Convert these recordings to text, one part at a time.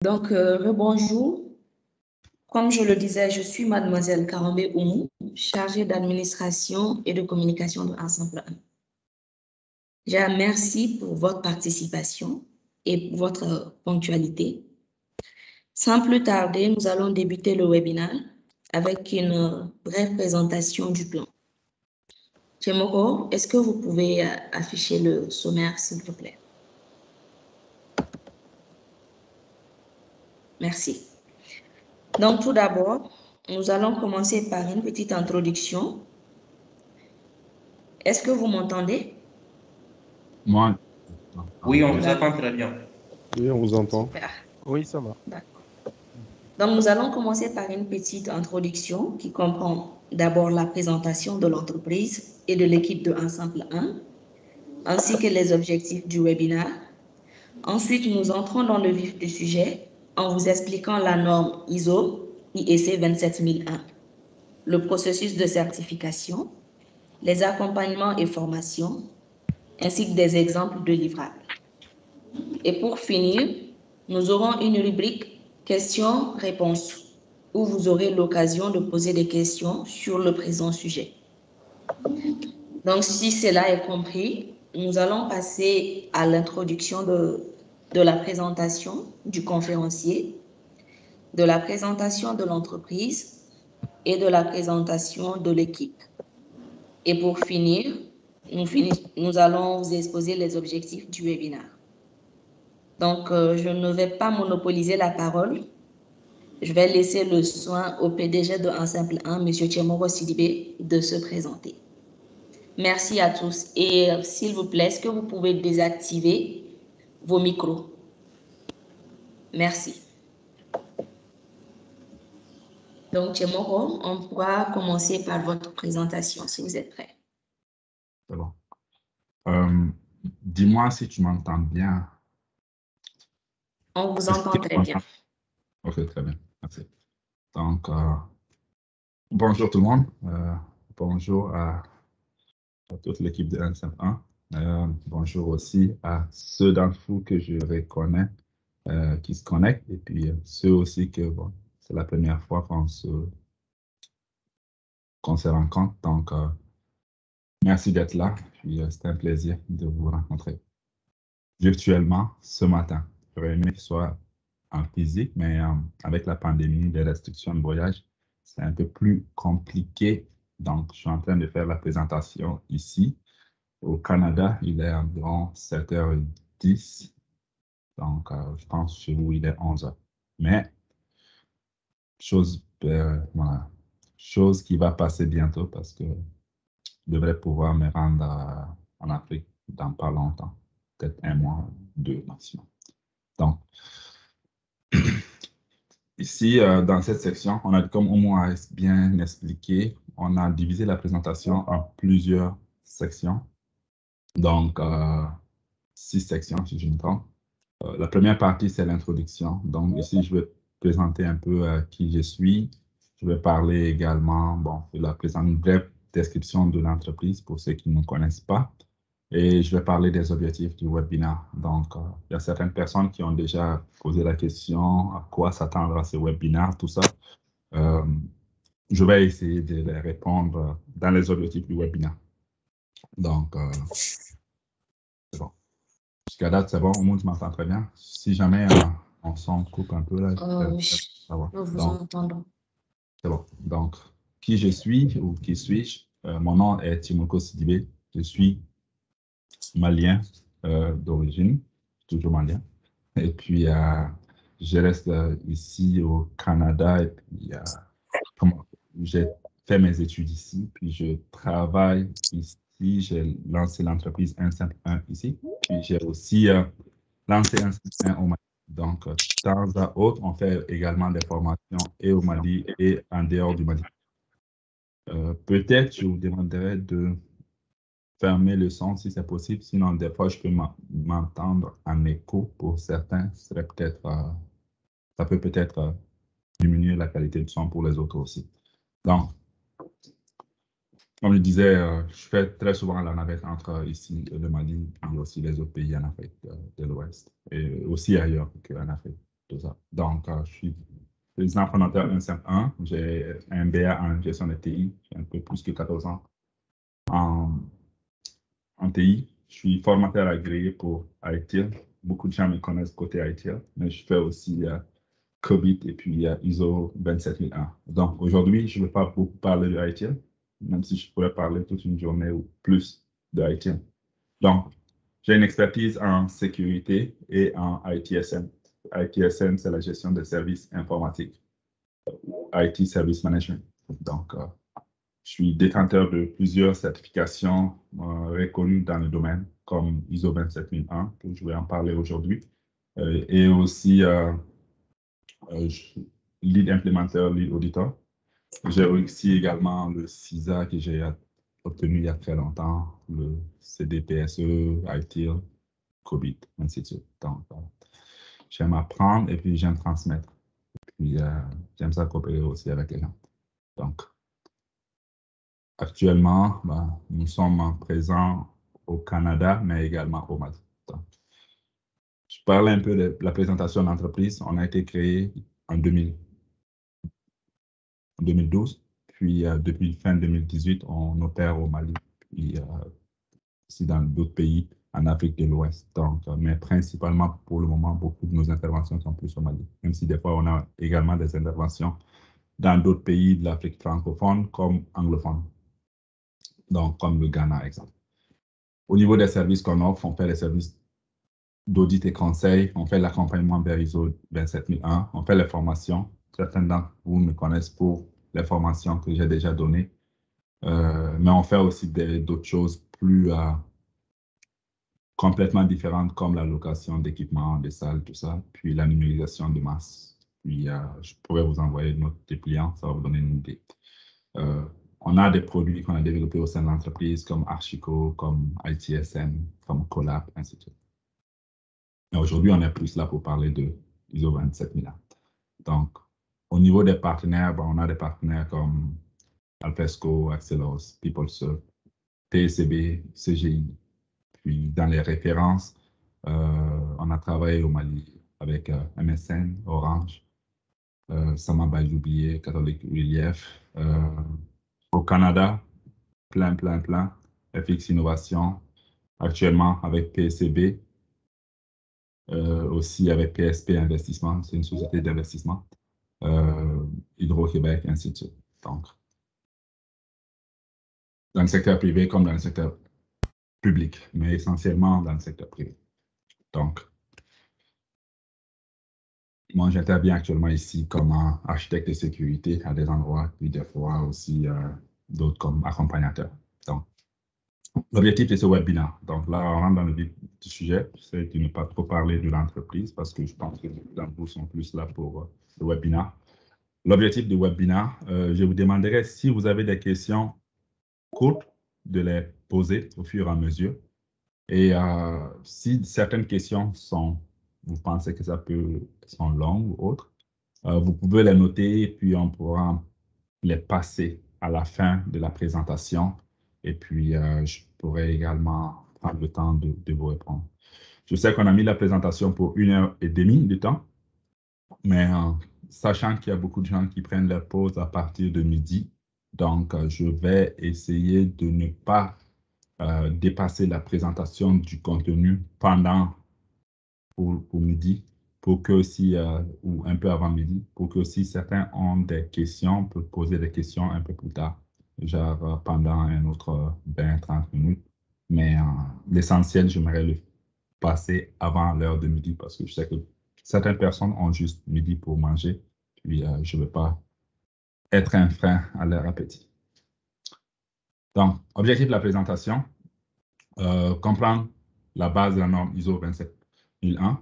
Donc, rebonjour. Comme je le disais, je suis Mademoiselle Karambe Oumou, chargée d'administration et de communication de Ensemble 1. Je merci pour votre participation et pour votre ponctualité. Sans plus tarder, nous allons débuter le webinaire avec une brève présentation du plan. Chemoko, est-ce que vous pouvez afficher le sommaire, s'il vous plaît? Merci. Donc, tout d'abord, nous allons commencer par une petite introduction. Est-ce que vous m'entendez? Moi. Oui, on vous entend très bien. Oui, on vous entend. Super. Oui, ça va. D'accord. Donc, nous allons commencer par une petite introduction qui comprend d'abord la présentation de l'entreprise et de l'équipe de Ensemble 1, ainsi que les objectifs du webinaire. Ensuite, nous entrons dans le vif du sujet en vous expliquant la norme ISO IEC 27001, le processus de certification, les accompagnements et formations, ainsi que des exemples de livrables. Et pour finir, nous aurons une rubrique questions-réponses où vous aurez l'occasion de poser des questions sur le présent sujet. Donc, si cela est compris, nous allons passer à l'introduction de la présentation du conférencier, de la présentation de l'entreprise et de la présentation de l'équipe. Et pour finir, nous allons vous exposer les objectifs du webinaire. Donc, je ne vais pas monopoliser la parole. Je vais laisser le soin au PDG de Ensemble 1, M. Tchemoro Sidibé, de se présenter. Merci à tous. Et s'il vous plaît, est-ce que vous pouvez désactiver vos micros? Merci. Donc, Tchemoro, on pourra commencer par votre présentation, si vous êtes prêt. C'est bon. Dis-moi si tu m'entends bien. On vous entend très bien. Ok, très bien. Merci. Donc, bonjour tout le monde. Bonjour à toute l'équipe de Ensemble 1. Bonjour aussi à ceux d'entre vous que je reconnais qui se connectent et puis ceux aussi que bon, c'est la première fois qu'on se rencontre. Donc, merci d'être là. Puis c'est un plaisir de vous rencontrer virtuellement ce matin. J'aurais aimé qu'il soit en physique, mais avec la pandémie, les restrictions de voyage, c'est un peu plus compliqué. Donc, je suis en train de faire la présentation ici. Au Canada, il est environ 7h10. Donc, je pense chez vous, il est 11h. Mais, chose qui va passer bientôt parce que je devrais pouvoir me rendre en Afrique dans pas longtemps. Peut-être 1 mois, 2 maximum. Donc, ici, dans cette section, on a, comme Oumou a bien expliqué, on a divisé la présentation en plusieurs sections. Donc, 6 sections, si je me trompe. La première partie, c'est l'introduction. Donc, ici, je vais présenter un peu qui je suis. Je vais parler également, bon, je vais présenter une brève description de l'entreprise pour ceux qui ne connaissent pas. Et je vais parler des objectifs du webinaire. Donc, il y a certaines personnes qui ont déjà posé la question à quoi s'attendre à ce webinaire, tout ça. Je vais essayer de les répondre dans les objectifs du webinaire. Donc, c'est bon. Jusqu'à date, c'est bon. Au moins, tu m'entends très bien. Si jamais on s'en coupe un peu, là, ça va. Nous vous entendons. C'est bon. Donc, qui je suis ou qui suis-je? Mon nom est Timoko Sidibé. Je suis malien d'origine, toujours malien. Et puis, je reste ici au Canada et puis j'ai fait mes études ici, puis je travaille ici. J'ai lancé l'entreprise Ensemble 1 ici, puis j'ai aussi lancé Ensemble 1 au Mali. Donc, de temps à autre, on fait également des formations et au Mali et en dehors du Mali. Peut-être, je vous demanderai de fermer le son si c'est possible, sinon des fois je peux m'entendre en écho pour certains. Ça peut peut-être diminuer la qualité du son pour les autres aussi. Donc, comme je disais, je fais très souvent la navette entre ici le Mali et aussi les autres pays en Afrique de l'Ouest et aussi ailleurs qu'en Afrique. tout ça. Donc, je suis président fondateur 151. J'ai un MBA en gestion de TI. J'ai un peu plus que 14 ans en TI. Je suis formateur agréé pour ITIL. Beaucoup de gens me connaissent côté ITIL, mais je fais aussi COBIT et puis ISO 27001. Donc, aujourd'hui, je ne vais pas beaucoup parler de ITIL, même si je pourrais parler toute une journée ou plus de ITIL. Donc, j'ai une expertise en sécurité et en ITSM. ITSM, c'est la gestion des services informatiques, IT Service Management. Donc, je suis détenteur de plusieurs certifications reconnues dans le domaine, comme ISO 27001, que je vais en parler aujourd'hui, et aussi lead implémentaire, lead auditor. J'ai aussi également le CISA que j'ai obtenu il y a très longtemps, le CDPSE, ITIL, COBIT, ainsi de suite. Donc, j'aime apprendre et puis j'aime transmettre. Puis, j'aime ça coopérer aussi avec les gens. Donc, actuellement, nous sommes présents au Canada, mais également au Mali. Donc, je parlais un peu de la présentation d'entreprise. On a été créé en 2012, puis depuis fin 2018, on opère au Mali, puis aussi dans d'autres pays en Afrique de l'Ouest. Donc, mais principalement pour le moment, beaucoup de nos interventions sont plus au Mali, même si des fois on a également des interventions dans d'autres pays de l'Afrique francophone comme anglophone, donc comme le Ghana, exemple. Au niveau des services qu'on offre, on fait les services d'audit et conseil, on fait l'accompagnement vers ISO 27001, on fait les formations. Certains d'entre vous me connaissent pour les formations que j'ai déjà données, mais on fait aussi d'autres choses plus complètement différentes comme la location d'équipements, des salles, tout ça, puis la numérisation de masse. Puis je pourrais vous envoyer notre dépliant, ça va vous donner une idée. On a des produits qu'on a développés au sein de l'entreprise comme Archico, comme ITSM, comme Collab, ainsi de suite. Mais aujourd'hui, on est plus là pour parler de ISO 27001. Donc, au niveau des partenaires, on a des partenaires comme Alfresco, Axelos, PeopleServe, TCB, CGI. Puis, dans les références, on a travaillé au Mali avec MSN, Orange, Sama Bayoubié, Catholic Relief. Au Canada, plein. FX Innovation, actuellement avec PCB, aussi avec PSP Investissement, c'est une société d'investissement, Hydro-Québec, ainsi de suite. Donc, dans le secteur privé comme dans le secteur public, mais essentiellement dans le secteur privé. Donc, moi, j'interviens actuellement ici comme architecte de sécurité à des endroits, puis des fois aussi d'autres comme accompagnateur. Donc, l'objectif de ce webinaire, donc là, on rentre dans le vif du sujet, c'est de ne pas trop parler de l'entreprise parce que je pense que beaucoup d'entre vous sont plus là pour le webinaire. L'objectif du webinaire, je vous demanderai si vous avez des questions courtes, de les poser au fur et à mesure. Et si certaines questions vous pensez que sont longues ou autres, vous pouvez les noter et puis on pourra les passer à la fin de la présentation. Et puis, je pourrais également prendre le temps de vous répondre. Je sais qu'on a mis la présentation pour 1h30 de temps, mais sachant qu'il y a beaucoup de gens qui prennent leur pause à partir de midi, donc je vais essayer de ne pas dépasser la présentation du contenu pour midi, pour que si, ou un peu avant midi, pour que si certains ont des questions, peuvent poser des questions un peu plus tard, genre pendant un autre 20-30 minutes. Mais l'essentiel, j'aimerais le passer avant l'heure de midi parce que je sais que certaines personnes ont juste midi pour manger, puis je ne veux pas être un frein à leur appétit. Donc, objectif de la présentation, comprendre la base de la norme ISO 27001,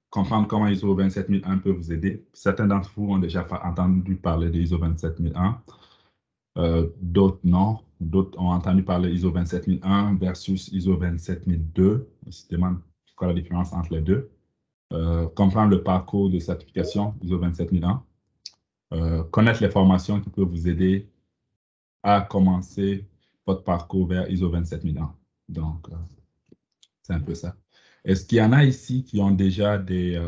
comprendre comment ISO 27001 peut vous aider. Certains d'entre vous ont déjà entendu parler de ISO 27001, d'autres non. D'autres ont entendu parler de ISO 27001 versus ISO 27002. On se demande quoi la différence entre les deux. Comprendre le parcours de certification ISO 27001. Connaître les formations qui peuvent vous aider à commencer votre parcours vers ISO 27001. Donc, c'est un peu ça. Est-ce qu'il y en a ici qui ont déjà des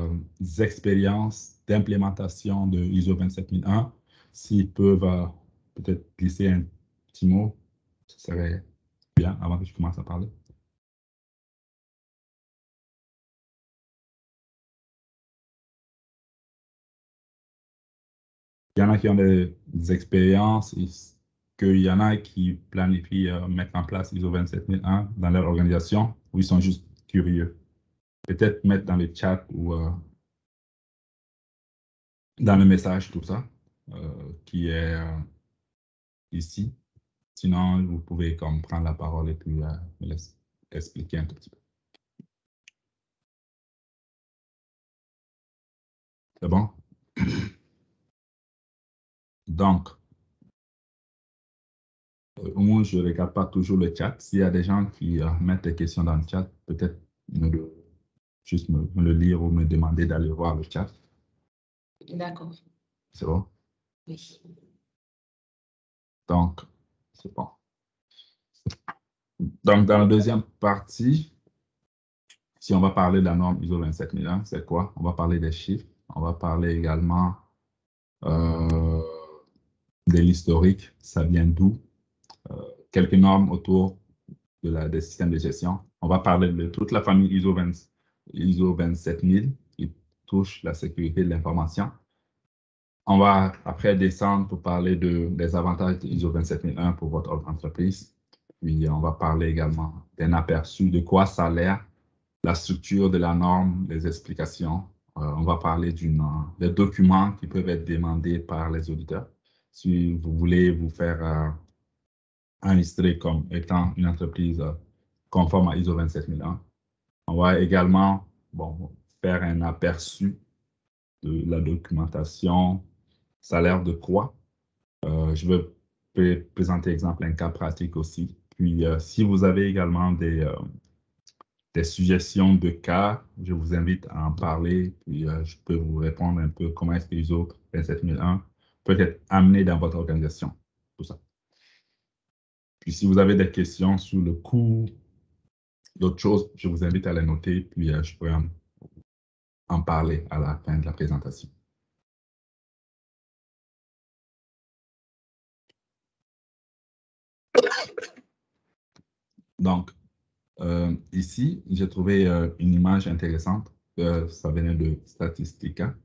expériences d'implémentation de ISO 27001? S'ils peuvent peut-être glisser un petit mot, ce serait bien avant que je commence à parler. Il y en a qui ont des expériences, qu'il y en a qui planifient mettre en place ISO 27001 dans leur organisation, ou ils sont juste curieux. Peut-être mettre dans le chat ou dans le message tout ça qui est ici. Sinon, vous pouvez comme prendre la parole et puis me expliquer un tout petit peu. C'est bon? Donc, moi, je ne regarde pas toujours le chat. S'il y a des gens qui mettent des questions dans le chat, peut-être juste me le lire ou me demander d'aller voir le chat. D'accord. C'est bon? Oui. Donc, c'est bon. Donc, dans la deuxième partie, si on va parler de la norme ISO 27001, c'est quoi? On va parler des chiffres. On va parler également de l'historique. Ça vient d'où? Quelques normes autour des systèmes de gestion. On va parler de toute la famille ISO 27000 qui touche la sécurité de l'information. On va après descendre pour parler des avantages de ISO 27001 pour votre entreprise. Puis on va parler également d'un aperçu de quoi ça a l'air, la structure de la norme, les explications. On va parler des documents qui peuvent être demandés par les auditeurs. Si vous voulez vous faire enregistrer comme étant une entreprise conforme à ISO 27001. On va également faire un aperçu de la documentation. Ça a l'air de quoi? Je vais présenter exemple un cas pratique aussi. Puis, si vous avez également des suggestions de cas, je vous invite à en parler. Puis, je peux vous répondre un peu comment est-ce que ISO 27001 peut être amené dans votre organisation. Tout ça. Puis, si vous avez des questions sur le coût, d'autres choses, je vous invite à les noter, puis je pourrais en parler à la fin de la présentation. Donc, ici, j'ai trouvé une image intéressante. Ça venait de Statistica.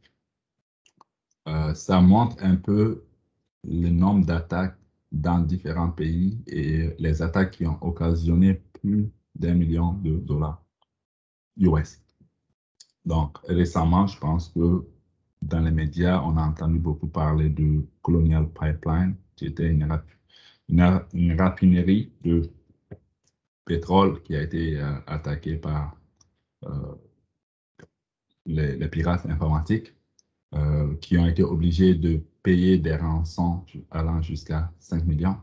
Ça montre un peu le nombre d'attaques dans différents pays et les attaques qui ont occasionné plus d'1 million de dollars US. Donc, récemment, je pense que dans les médias, on a entendu beaucoup parler de Colonial Pipeline, qui était une raffinerie de pétrole qui a été attaquée par les pirates informatiques qui ont été obligés de payer des rançons allant jusqu'à 5 millions.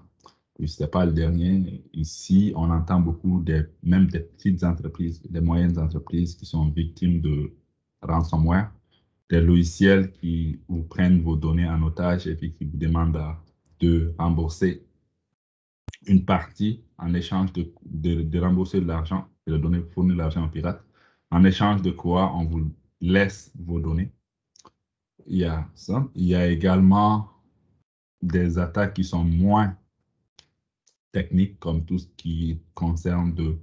Puis ce n'est pas le dernier. Ici, on entend beaucoup, même des petites entreprises, des moyennes entreprises qui sont victimes de ransomware, des logiciels qui vous prennent vos données en otage et puis qui vous demandent de rembourser une partie en échange de rembourser de l'argent et de donner, fournir l'argent aux pirates, en échange de quoi on vous laisse vos données. Il y a ça. Il y a également des attaques qui sont moins techniques, comme tout ce qui concerne de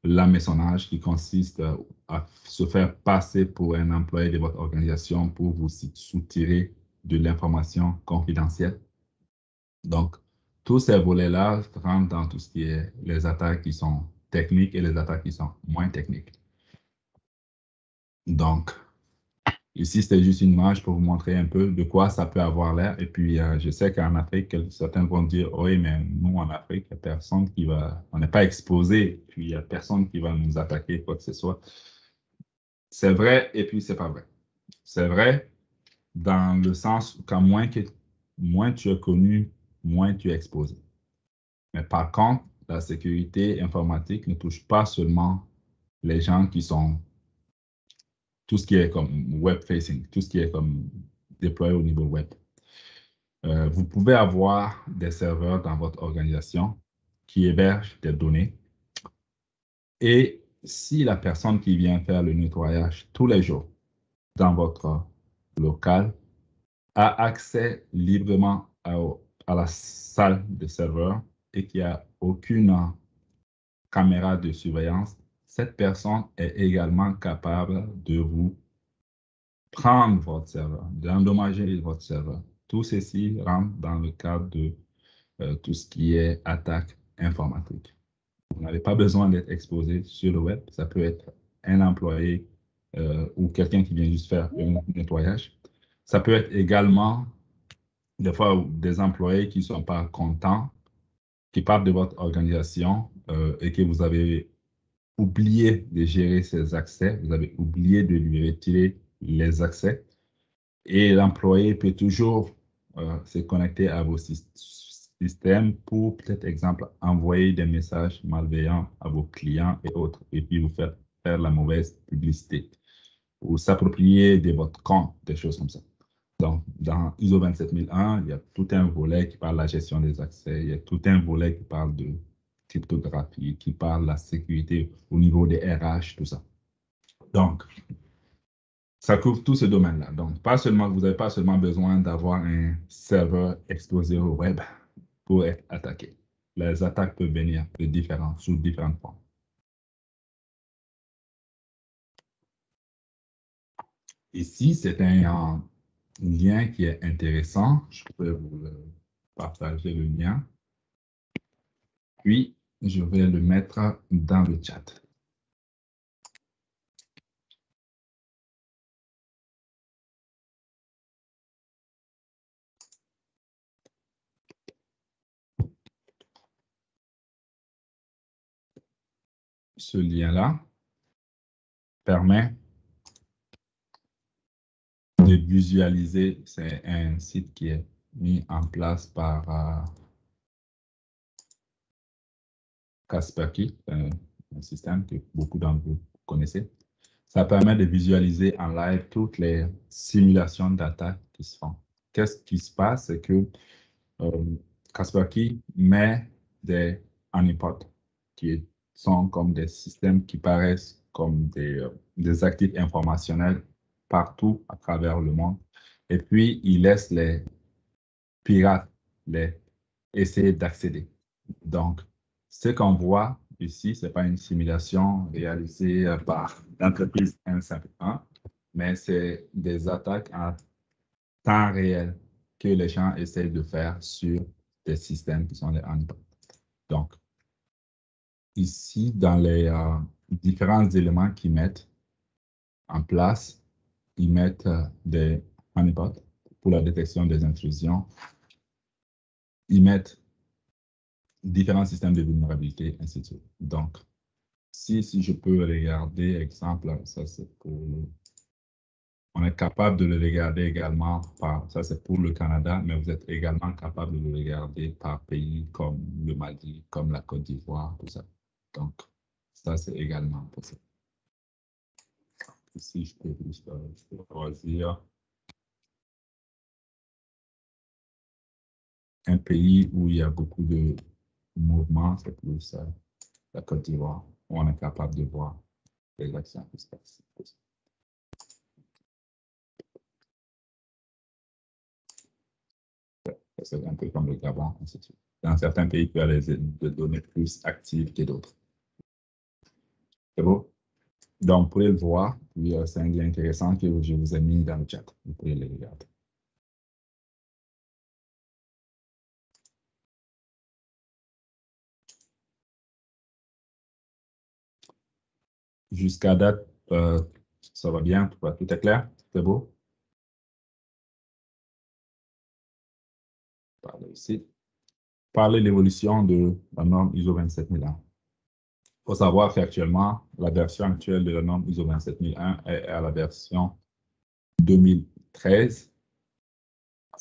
l'hameçonnage, qui consiste à se faire passer pour un employé de votre organisation pour vous soutirer de l'information confidentielle. Donc, tous ces volets-là rentrent dans tout ce qui est les attaques qui sont techniques et les attaques qui sont moins techniques. Donc, ici, c'était juste une image pour vous montrer un peu de quoi ça peut avoir l'air. Et puis, je sais qu'en Afrique, certains vont dire, oui, mais nous, en Afrique, il n'y a personne qui va, on n'est pas exposé, puis il n'y a personne qui va nous attaquer, quoi que ce soit. C'est vrai et puis c'est pas vrai. C'est vrai dans le sens qu'à moins tu es connu, moins tu es exposé. Mais par contre, la sécurité informatique ne touche pas seulement les gens qui sont tout ce qui est comme web facing, tout ce qui est comme déployé au niveau web. Vous pouvez avoir des serveurs dans votre organisation qui hébergent des données et si la personne qui vient faire le nettoyage tous les jours dans votre local a accès librement à la salle de serveur et qu'il n'y a aucune caméra de surveillance, cette personne est également capable de vous prendre votre serveur, d'endommager votre serveur. Tout ceci rentre dans le cadre de tout ce qui est attaque informatique. Vous n'avez pas besoin d'être exposé sur le web. Ça peut être un employé ou quelqu'un qui vient juste faire un nettoyage. Ça peut être également des fois des employés qui ne sont pas contents, qui partent de votre organisation et que vous avez oublié de gérer ses accès, vous avez oublié de lui retirer les accès. Et l'employé peut toujours se connecter à vos systèmes pour, peut-être, exemple, envoyer des messages malveillants à vos clients et autres, et puis vous faire la mauvaise publicité ou s'approprier de votre compte, des choses comme ça. Donc, dans ISO 27001, il y a tout un volet qui parle de la gestion des accès, il y a tout un volet qui parle de cryptographie, qui parle de la sécurité au niveau des RH, tout ça. Donc, ça couvre tout ce domaine-là. Donc, vous n'avez pas seulement besoin d'avoir un serveur exposé au web pour être attaqué. Les attaques peuvent venir sous différentes formes. Ici, c'est un lien qui est intéressant. Je peux vous partager le lien. Puis, je vais le mettre dans le chat. Ce lien-là permet de visualiser. C'est un site qui est mis en place par Kaspersky, un système que beaucoup d'entre vous connaissez. Ça permet de visualiser en live toutes les simulations d'attaques qui se font. Qu'est-ce qui se passe? C'est que Kaspersky met des honeypots qui sont comme des systèmes qui paraissent comme des actifs informationnels partout à travers le monde. Et puis, il laisse les pirates essayer d'accéder. Donc, ce qu'on voit ici, ce n'est pas une simulation réalisée par l'entreprise 151, mais c'est des attaques en temps réel que les gens essaient de faire sur des systèmes qui sont les honeypots. Donc, ici, dans les différents éléments qu'ils mettent en place, ils mettent des honeypots pour la détection des intrusions. Ils mettent différents systèmes de vulnérabilité, ainsi de suite. Donc, si je peux regarder, exemple, ça c'est pour... On est capable de le regarder également ça c'est pour le Canada, mais vous êtes également capable de le regarder par pays comme le Mali, comme la Côte d'Ivoire, tout ça. Donc, ça c'est également possible. Ici, je peux juste choisir un pays où il y a beaucoup de mouvements, c'est plus la Côte d'Ivoire, où on est capable de voir les actions qui se passent. C'est un peu comme le Gabon, ainsi de suite. Dans certains pays, il y a des données plus actives que d'autres. C'est beau? Donc, vous pouvez le voir. C'est un lien intéressant que je vous ai mis dans le chat. Vous pouvez le regarder. Jusqu'à date, ça va bien, tout est clair? C'est beau? Parlez ici. Parler de l'évolution de la norme ISO 27001. Il faut savoir qu'actuellement, la version actuelle de la norme ISO 27001 est à la version 2013.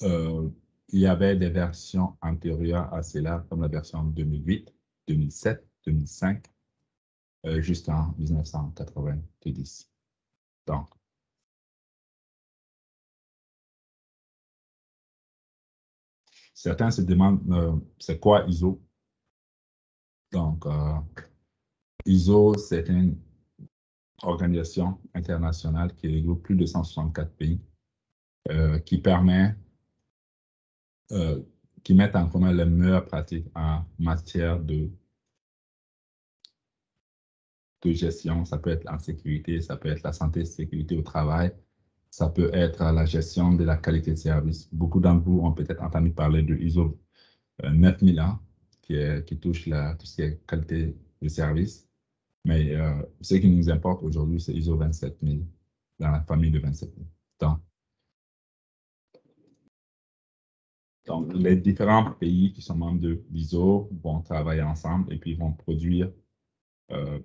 Il y avait des versions antérieures à cela, comme la version 2008, 2007, 2005, jusqu'en 1990. Donc, certains se demandent, c'est quoi ISO? Donc, ISO, c'est un organisation internationale qui regroupe plus de 164 pays, qui permet, qui met en commun les meilleures pratiques en matière de gestion. Ça peut être en sécurité, ça peut être la santé et sécurité au travail, ça peut être la gestion de la qualité de service. Beaucoup d'entre vous ont peut-être entendu parler de ISO 9001 qui touche tout ce qui est qualité de service. Mais ce qui nous importe aujourd'hui, c'est ISO 27000, dans la famille de 27000. Donc, les différents pays qui sont membres de l'ISO vont travailler ensemble et puis vont produire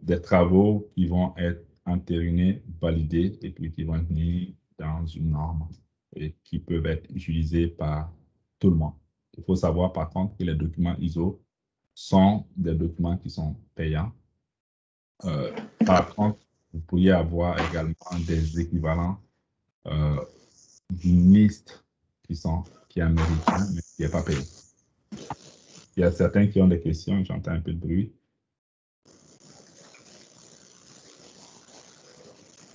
des travaux qui vont être entérinés, validés et puis qui vont être mis dans une norme et qui peuvent être utilisés par tout le monde. Il faut savoir par contre que les documents ISO sont des documents qui sont payants. Par contre, vous pourriez avoir également des équivalents d'une liste qui est américain, mais qui n'est pas payé. Il y a certains qui ont des questions, j'entends un peu de bruit.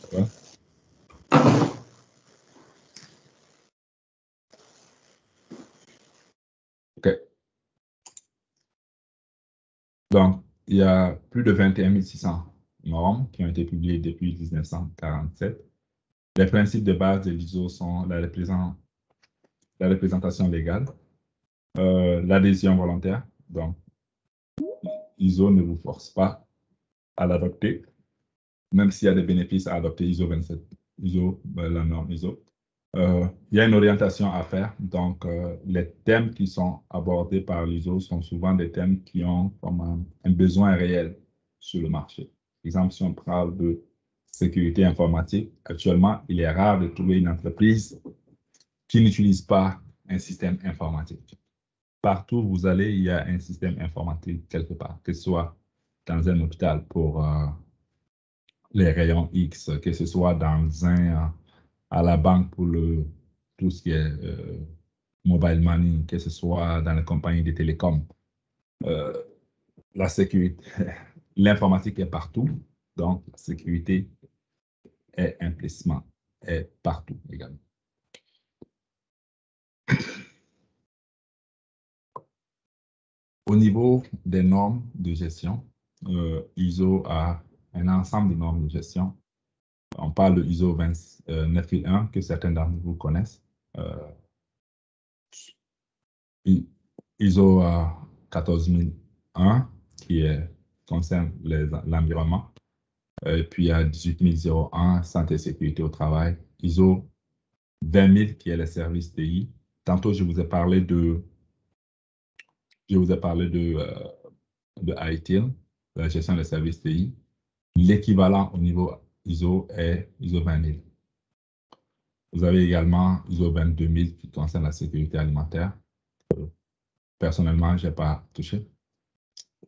Ça va? OK. Donc, il y a plus de 21 600 normes qui ont été publiées depuis 1947. Les principes de base de l'ISO sont la représentation légale, l'adhésion volontaire. Donc, l'ISO ne vous force pas à l'adopter, même s'il y a des bénéfices à adopter ISO 27, la norme ISO. Il y a une orientation à faire. Donc, les thèmes qui sont abordés par l'ISO sont souvent des thèmes qui ont comme un besoin réel sur le marché. Par exemple, si on parle de sécurité informatique, actuellement, il est rare de trouver une entreprise qui n'utilise pas un système informatique. Partout où vous allez, il y a un système informatique quelque part, que ce soit dans un hôpital pour les rayons X, que ce soit à la banque pour tout ce qui est mobile money, que ce soit dans les compagnies de télécom. La sécurité, l'informatique est partout, donc la sécurité est implicitement, est partout également. Au niveau des normes de gestion, ISO a un ensemble de normes de gestion. On parle de ISO 29001 que certains d'entre vous connaissent. ISO 14001 qui concerne l'environnement. Et puis il y a 18001 santé et sécurité au travail. ISO 20000 qui est les services TI. Tantôt, je vous ai parlé de ITIL, la gestion des services TI. L'équivalent au niveau ISO est ISO 20000. Vous avez également ISO 22000 qui concerne la sécurité alimentaire. Personnellement, je n'ai pas touché.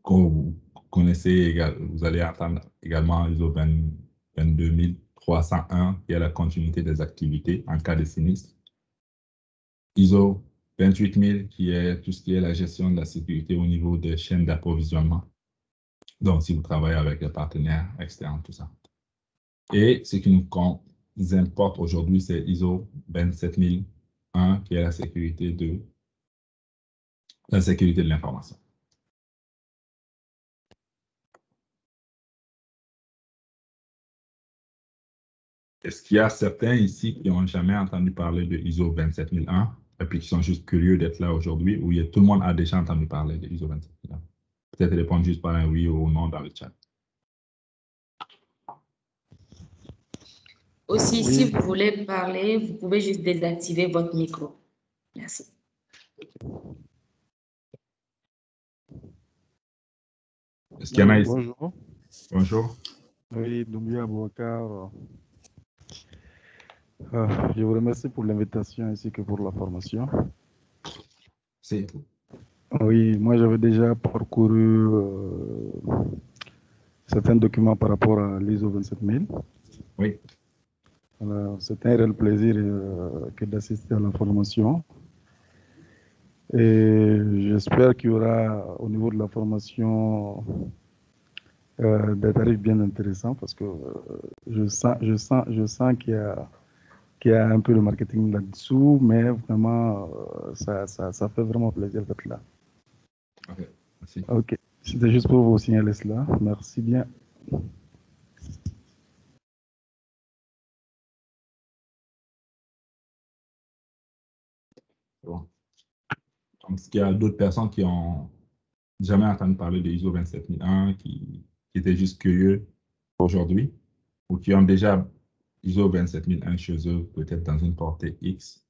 Comme vous connaissez, vous allez entendre également ISO 22301 qui est la continuité des activités en cas de sinistre. ISO 28000 qui est tout ce qui est la gestion de la sécurité au niveau des chaînes d'approvisionnement. Donc, si vous travaillez avec les partenaires externes, tout ça. Et ce qui nous importe aujourd'hui, c'est ISO 27001 qui est la sécurité de l'information. Est-ce qu'il y a certains ici qui n'ont jamais entendu parler de ISO 27001 et puis qui sont juste curieux d'être là aujourd'hui, ou tout le monde a déjà entendu parler de ISO 27001? Peut-être répondre juste par un oui ou non dans le chat. Aussi, oui. Si vous voulez parler, vous pouvez juste désactiver votre micro. Merci. Est-ce qu'il y en a ici? Bonjour. Bonjour. Oui, Doumbia Abouakar. Je vous remercie pour l'invitation ainsi que pour la formation. C'est Oui, moi j'avais déjà parcouru certains documents par rapport à l'ISO 27000. Oui. C'est un réel plaisir que d'assister à la formation. Et j'espère qu'il y aura au niveau de la formation des tarifs bien intéressants parce que je sens qu'il y a un peu de marketing là-dessous, mais vraiment, ça fait vraiment plaisir d'être là. Ok, merci. Ok, c'était juste pour vous signaler cela. Merci bien. Bon. Donc, est-ce qu'il y a d'autres personnes qui ont jamais entendu parler de ISO 27001, qui étaient juste curieux aujourd'hui, ou qui ont déjà ISO 27001 chez eux, peut-être dans une portée X,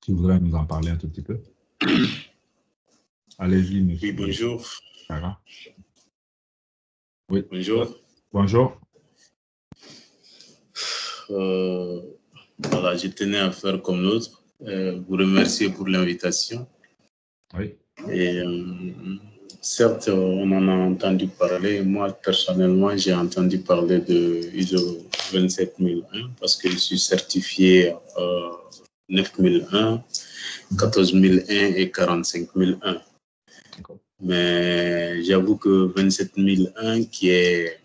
qui voudraient nous en parler un tout petit peu? Allez-y, monsieur. Oui, bonjour. Sarah. Oui. Bonjour. Bonjour. Voilà, je tenais à faire comme l'autre, vous remercier pour l'invitation. Oui. Et certes, on en a entendu parler. Moi, personnellement, j'ai entendu parler de ISO 27001 parce que je suis certifié 9001, 14001 et 45001. Mais j'avoue que 27001, qui est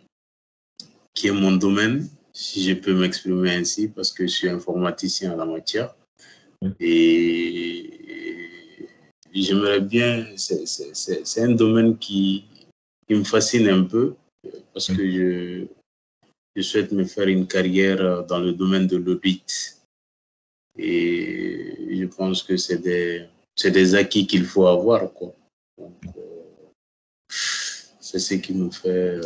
mon domaine, si je peux m'exprimer ainsi, parce que je suis informaticien en la matière. Et j'aimerais bien, c'est un domaine qui me fascine un peu, parce que je souhaite me faire une carrière dans le domaine de l'audit. Et je pense que c'est des acquis qu'il faut avoir, quoi. Donc, c'est ce qui me fait...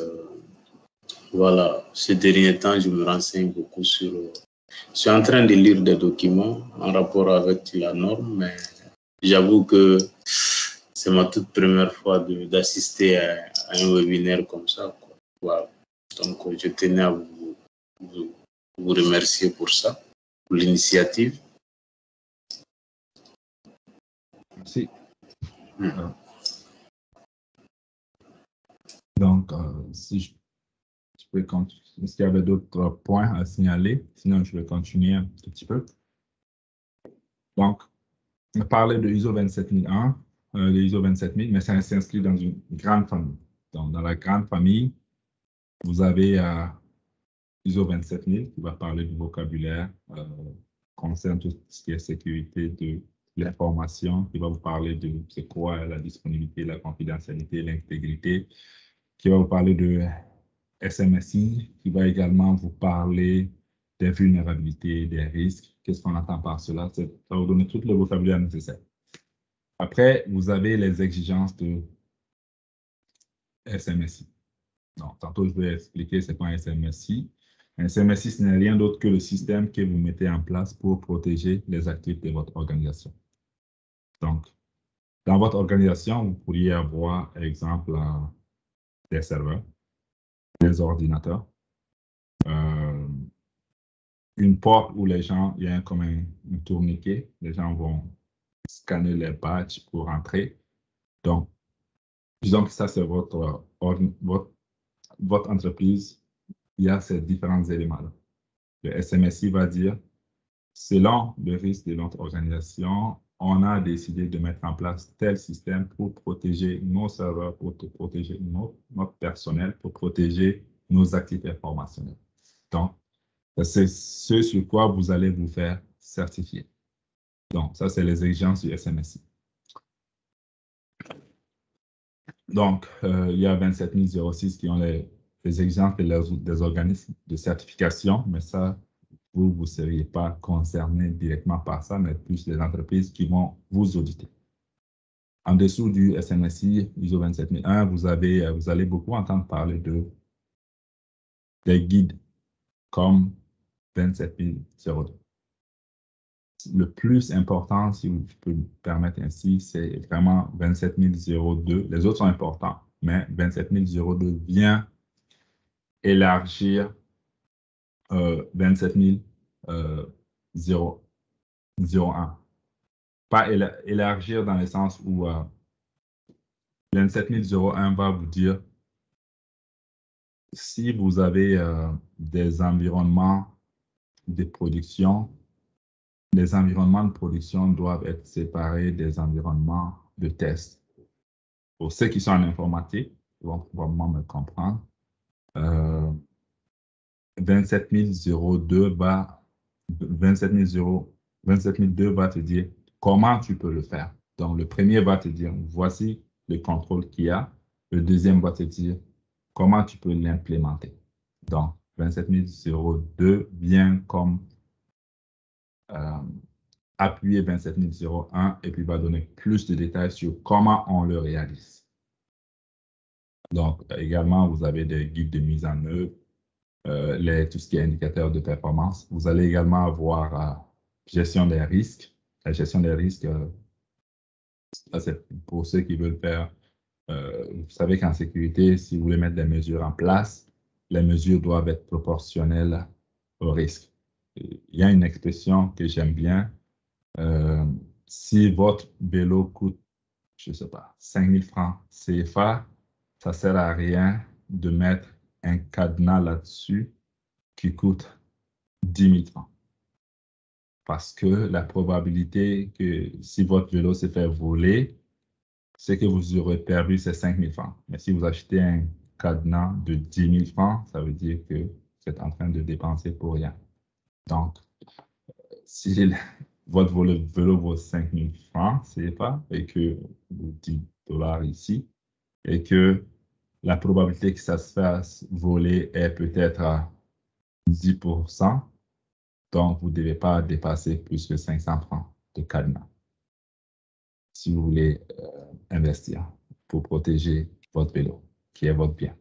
voilà, ces derniers temps, je me renseigne beaucoup sur... je suis en train de lire des documents en rapport avec la norme, mais j'avoue que c'est ma toute première fois d'assister à un webinaire comme ça, quoi. Voilà. Donc, je tenais à vous remercier pour ça, pour l'initiative. Merci. Donc, si je peux continuer, est-ce qu'il y avait d'autres points à signaler? Sinon, je vais continuer un tout petit peu. Donc, on a parlé de ISO 27001, de ISO 27000, mais ça s'inscrit dans une grande famille. Donc, dans la grande famille, vous avez ISO 27000 qui va parler du vocabulaire concerne tout ce qui est sécurité de l'information, qui va vous parler de c'est quoi la disponibilité, la confidentialité, l'intégrité, qui va vous parler de SMSI, qui va également vous parler des vulnérabilités, des risques. Qu'est-ce qu'on entend par cela? Ça va vous donner tout le vocabulaire nécessaire. Après, vous avez les exigences de SMSI. Donc, tantôt, je vais expliquer c'est quoi un SMSI. Un SMSI, ce n'est rien d'autre que le système que vous mettez en place pour protéger les actifs de votre organisation. Donc, dans votre organisation, vous pourriez avoir, par exemple, des serveurs, des ordinateurs, une porte où les gens, il y a comme un tourniquet, les gens vont scanner les badges pour entrer. Donc, disons que ça, c'est votre entreprise, il y a ces différents éléments-là. Le SMSI va dire, selon le risque de notre organisation, on a décidé de mettre en place tel système pour protéger nos serveurs, pour protéger notre personnel, pour protéger nos actifs informationnels. Donc, c'est ce sur quoi vous allez vous faire certifier. Donc, ça, c'est les exigences du SMSI. Donc, il y a 27006 qui ont les exigences des organismes de certification, mais ça, vous ne seriez pas concerné directement par ça, mais plus les entreprises qui vont vous auditer. En dessous du SMSI, ISO 27001, vous allez beaucoup entendre parler des guides comme 27002. Le plus important, si je peux me permettre ainsi, c'est vraiment 27002. Les autres sont importants, mais 27002 vient élargir 27001. Pas élargir dans le sens où 27001 va vous dire si vous avez des environnements de production, les environnements de production doivent être séparés des environnements de test. Pour ceux qui sont en informatique, vont probablement me comprendre. 27002 va 27002 va te dire comment tu peux le faire. Donc, le premier va te dire, voici le contrôle qu'il y a. Le deuxième va te dire comment tu peux l'implémenter. Donc, 27002 vient comme appuyer 27001 et puis va donner plus de détails sur comment on le réalise. Donc, également, vous avez des guides de mise en œuvre, tout ce qui est indicateur de performance. Vous allez également avoir gestion des risques. La gestion des risques, c'est pour ceux qui veulent faire, vous savez qu'en sécurité, si vous voulez mettre des mesures en place, les mesures doivent être proportionnelles au risque. Il y a une expression que j'aime bien. Si votre vélo coûte, je ne sais pas, 5 000 francs CFA, ça ne sert à rien de mettre un cadenas là-dessus qui coûte 10 000 francs. Parce que la probabilité que si votre vélo s'est fait voler, c'est que vous aurez perdu ces 5 000 francs. Mais si vous achetez un cadenas de 10 000 francs, ça veut dire que vous êtes en train de dépenser pour rien. Donc, si votre vélo vaut 5 000 francs CFA et que vous 10 $ ici, et que la probabilité que ça se fasse voler est peut-être à 10%, donc vous ne devez pas dépasser plus que 500 francs de cadenas si vous voulez investir pour protéger votre vélo, qui est votre bien.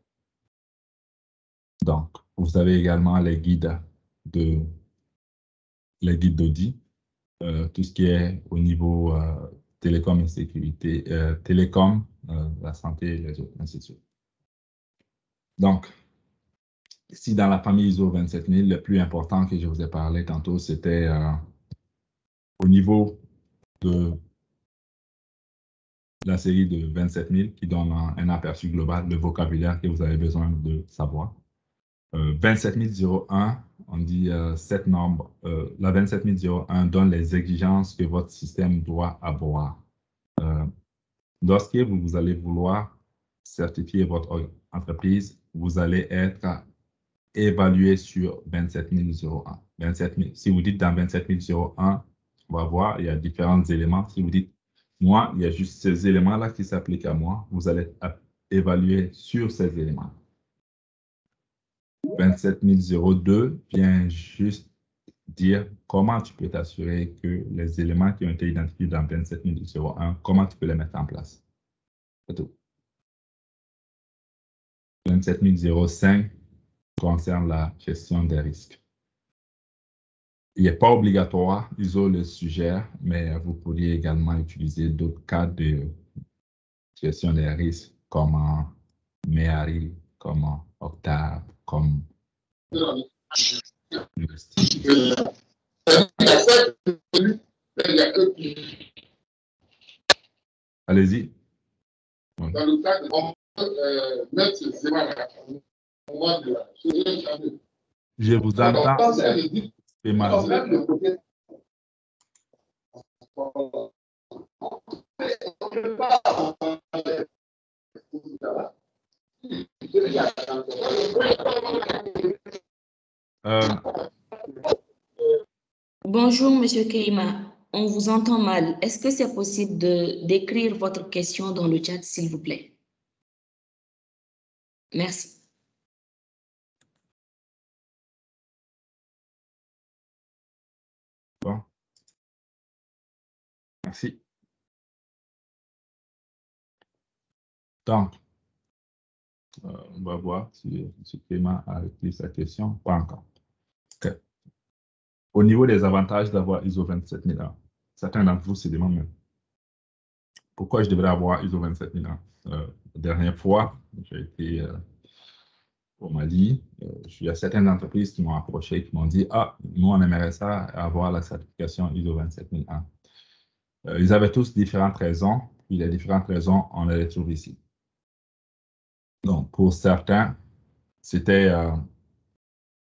Donc, vous avez également les guides d'audit, tout ce qui est au niveau télécom et sécurité, télécom, la santé et les autres, ainsi de suite. Donc, si dans la famille ISO 27000, le plus important que je vous ai parlé tantôt, c'était au niveau de la série de 27000 qui donne un aperçu global, le vocabulaire que vous avez besoin de savoir. 27001, on dit cette norme, la 27001 donne les exigences que votre système doit avoir. Lorsque vous allez vouloir certifier votre entreprise, vous allez être évalué sur 27001. 27000. Si vous dites dans 27001, on va voir, il y a différents éléments. Si vous dites, moi, il y a juste ces éléments-là qui s'appliquent à moi, vous allez être évalué sur ces éléments. 27002 vient juste dire comment tu peux t'assurer que les éléments qui ont été identifiés dans 27001, comment tu peux les mettre en place. C'est tout. 27005 concerne la gestion des risques. Il n'est pas obligatoire, ISO le suggère, mais vous pourriez également utiliser d'autres cas de gestion des risques comme MEARI, comme Octave, comme Allez-y. Dans le cas de mettre ces éléments-là, je vous entends. C'est mal. Bonjour, Monsieur Keima. On vous entend mal. Est-ce que c'est possible d'écrire votre question dans le chat, s'il vous plaît? Merci. Bon. Merci. Donc, on va voir si M. Clément a écrit sa question. Pas encore. Okay. Au niveau des avantages d'avoir ISO 27001, certains d'entre vous se demandent même pourquoi je devrais avoir ISO 27001. La dernière fois, j'ai été au Mali. Il y a certaines entreprises qui m'ont approché, qui m'ont dit « Ah, nous, on aimerait ça, avoir la certification ISO 27001 ». Ils avaient tous différentes raisons, puis les différentes raisons, on les trouve ici. Donc, pour certains, c'était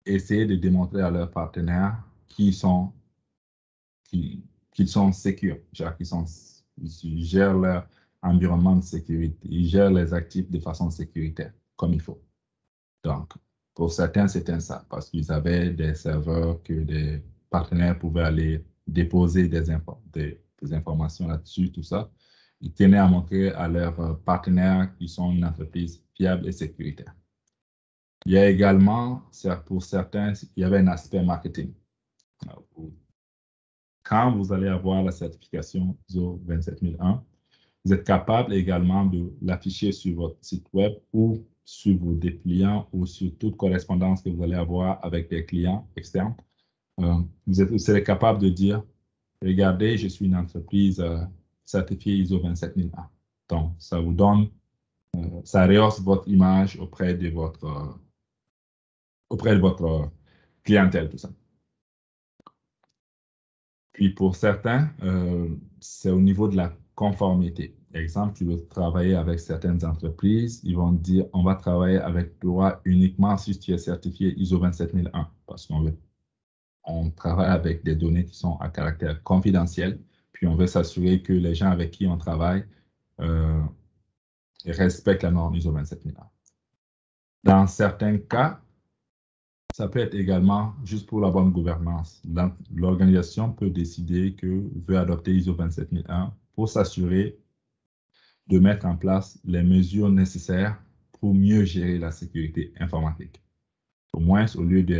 essayer de démontrer à leurs partenaires qu'ils sont sécures, qu'ils gèrent leur environnement de sécurité. Ils gèrent les actifs de façon sécuritaire, comme il faut. Donc, pour certains, c'était ça, parce qu'ils avaient des serveurs que des partenaires pouvaient aller déposer des informations là-dessus, tout ça. Ils tenaient à montrer à leurs partenaires qu'ils sont une entreprise fiable et sécuritaire. Il y a également, pour certains, il y avait un aspect marketing. Quand vous allez avoir la certification ISO 27001, vous êtes capable également de l'afficher sur votre site web ou sur vos dépliants ou sur toute correspondance que vous allez avoir avec des clients externes. Vous serez capable de dire, regardez, je suis une entreprise certifiée ISO 27001. Donc, ça vous donne, ça rehausse votre image auprès de votre clientèle, tout ça. Puis pour certains, c'est au niveau de la conformité. Exemple, tu veux travailler avec certaines entreprises, ils vont te dire, on va travailler avec toi uniquement si tu es certifié ISO 27001, parce qu'on travaille avec des données qui sont à caractère confidentiel, puis on veut s'assurer que les gens avec qui on travaille respectent la norme ISO 27001. Dans certains cas, ça peut être également juste pour la bonne gouvernance. L'organisation peut décider que veut adopter ISO 27001 pour s'assurer de mettre en place les mesures nécessaires pour mieux gérer la sécurité informatique. Au moins, au lieu de